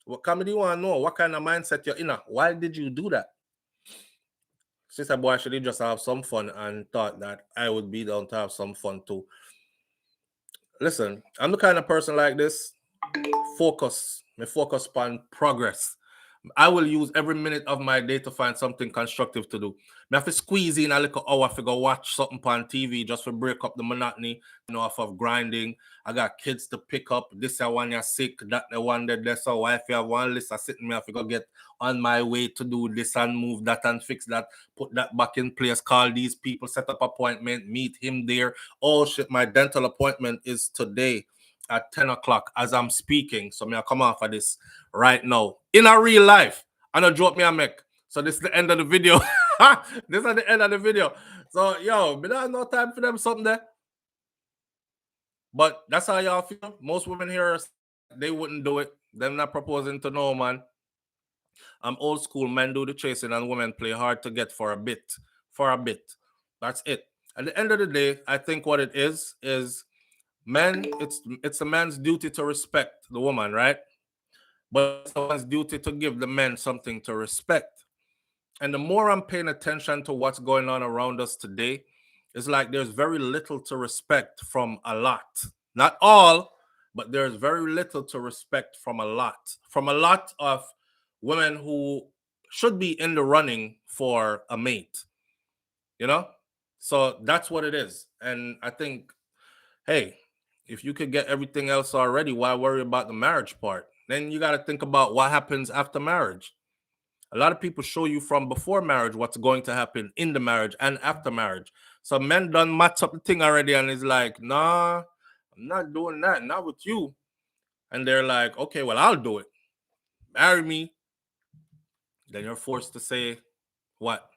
What comedy you want to know? What kind of mindset you're in? Why did you do that? She said, boy, I should just have some fun, and thought that I would be down to have some fun too. Listen, I'm the kind of person like this. Focus. Me focus on progress. I will use every minute of my day to find something constructive to do. I have to squeeze in a little hour to go watch something on TV just to break up the monotony, off of grinding. I got kids to pick up. This one you're sick, that the one that that's a wife. You have one list. I sit me have to go get on my way to do this and move that and fix that, put that back in place, call these people, set up appointment, meet him there. Oh shit, my dental appointment is today at 10 o'clock as I'm speaking. So me I come off of this right now. In a real life. I know joke me I make. So this is the end of the video. This is the end of the video. So yo, we don't have no time for them something there. But that's how y'all feel. Most women here, they wouldn't do it. They're not proposing to no man. I'm old school. Men do the chasing and women play hard to get for a bit. For a bit. That's it. At the end of the day, I think what it is men, it's a man's duty to respect the woman, right? But it's a man's duty to give the men something to respect. And the more I'm paying attention to what's going on around us today, it's like there's very little to respect from a lot. Not all, but there's very little to respect from a lot. From a lot of women who should be in the running for a mate. So that's what it is. And I think, hey, if you could get everything else already, why worry about the marriage part? Then you got to think about what happens after marriage. A lot of people show you from before marriage what's going to happen in the marriage and after marriage. So men done match up the thing already and is like, nah, I'm not doing that, not with you. And they're like, okay, well, I'll do it. Marry me. Then you're forced to say, what?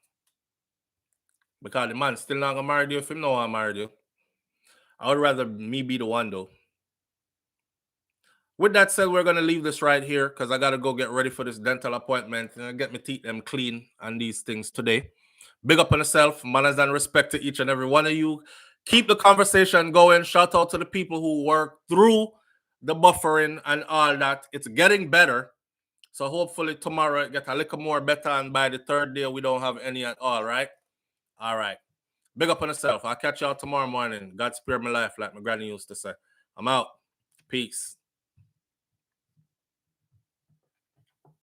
Because the man still not gonna marry you if he know I married you. I would rather me be the one though. With that said, we're gonna leave this right here because I gotta go get ready for this dental appointment and get my teeth them clean and these things today. Big up on yourself, manners and respect to each and every one of you. Keep the conversation going. Shout out to the people who work through the buffering and all that. It's getting better. So hopefully tomorrow it get a little more better, and by the third day we don't have any at all, right? All right. Big up on yourself. I'll catch y'all tomorrow morning. God spare my life, like my granny used to say. I'm out. Peace.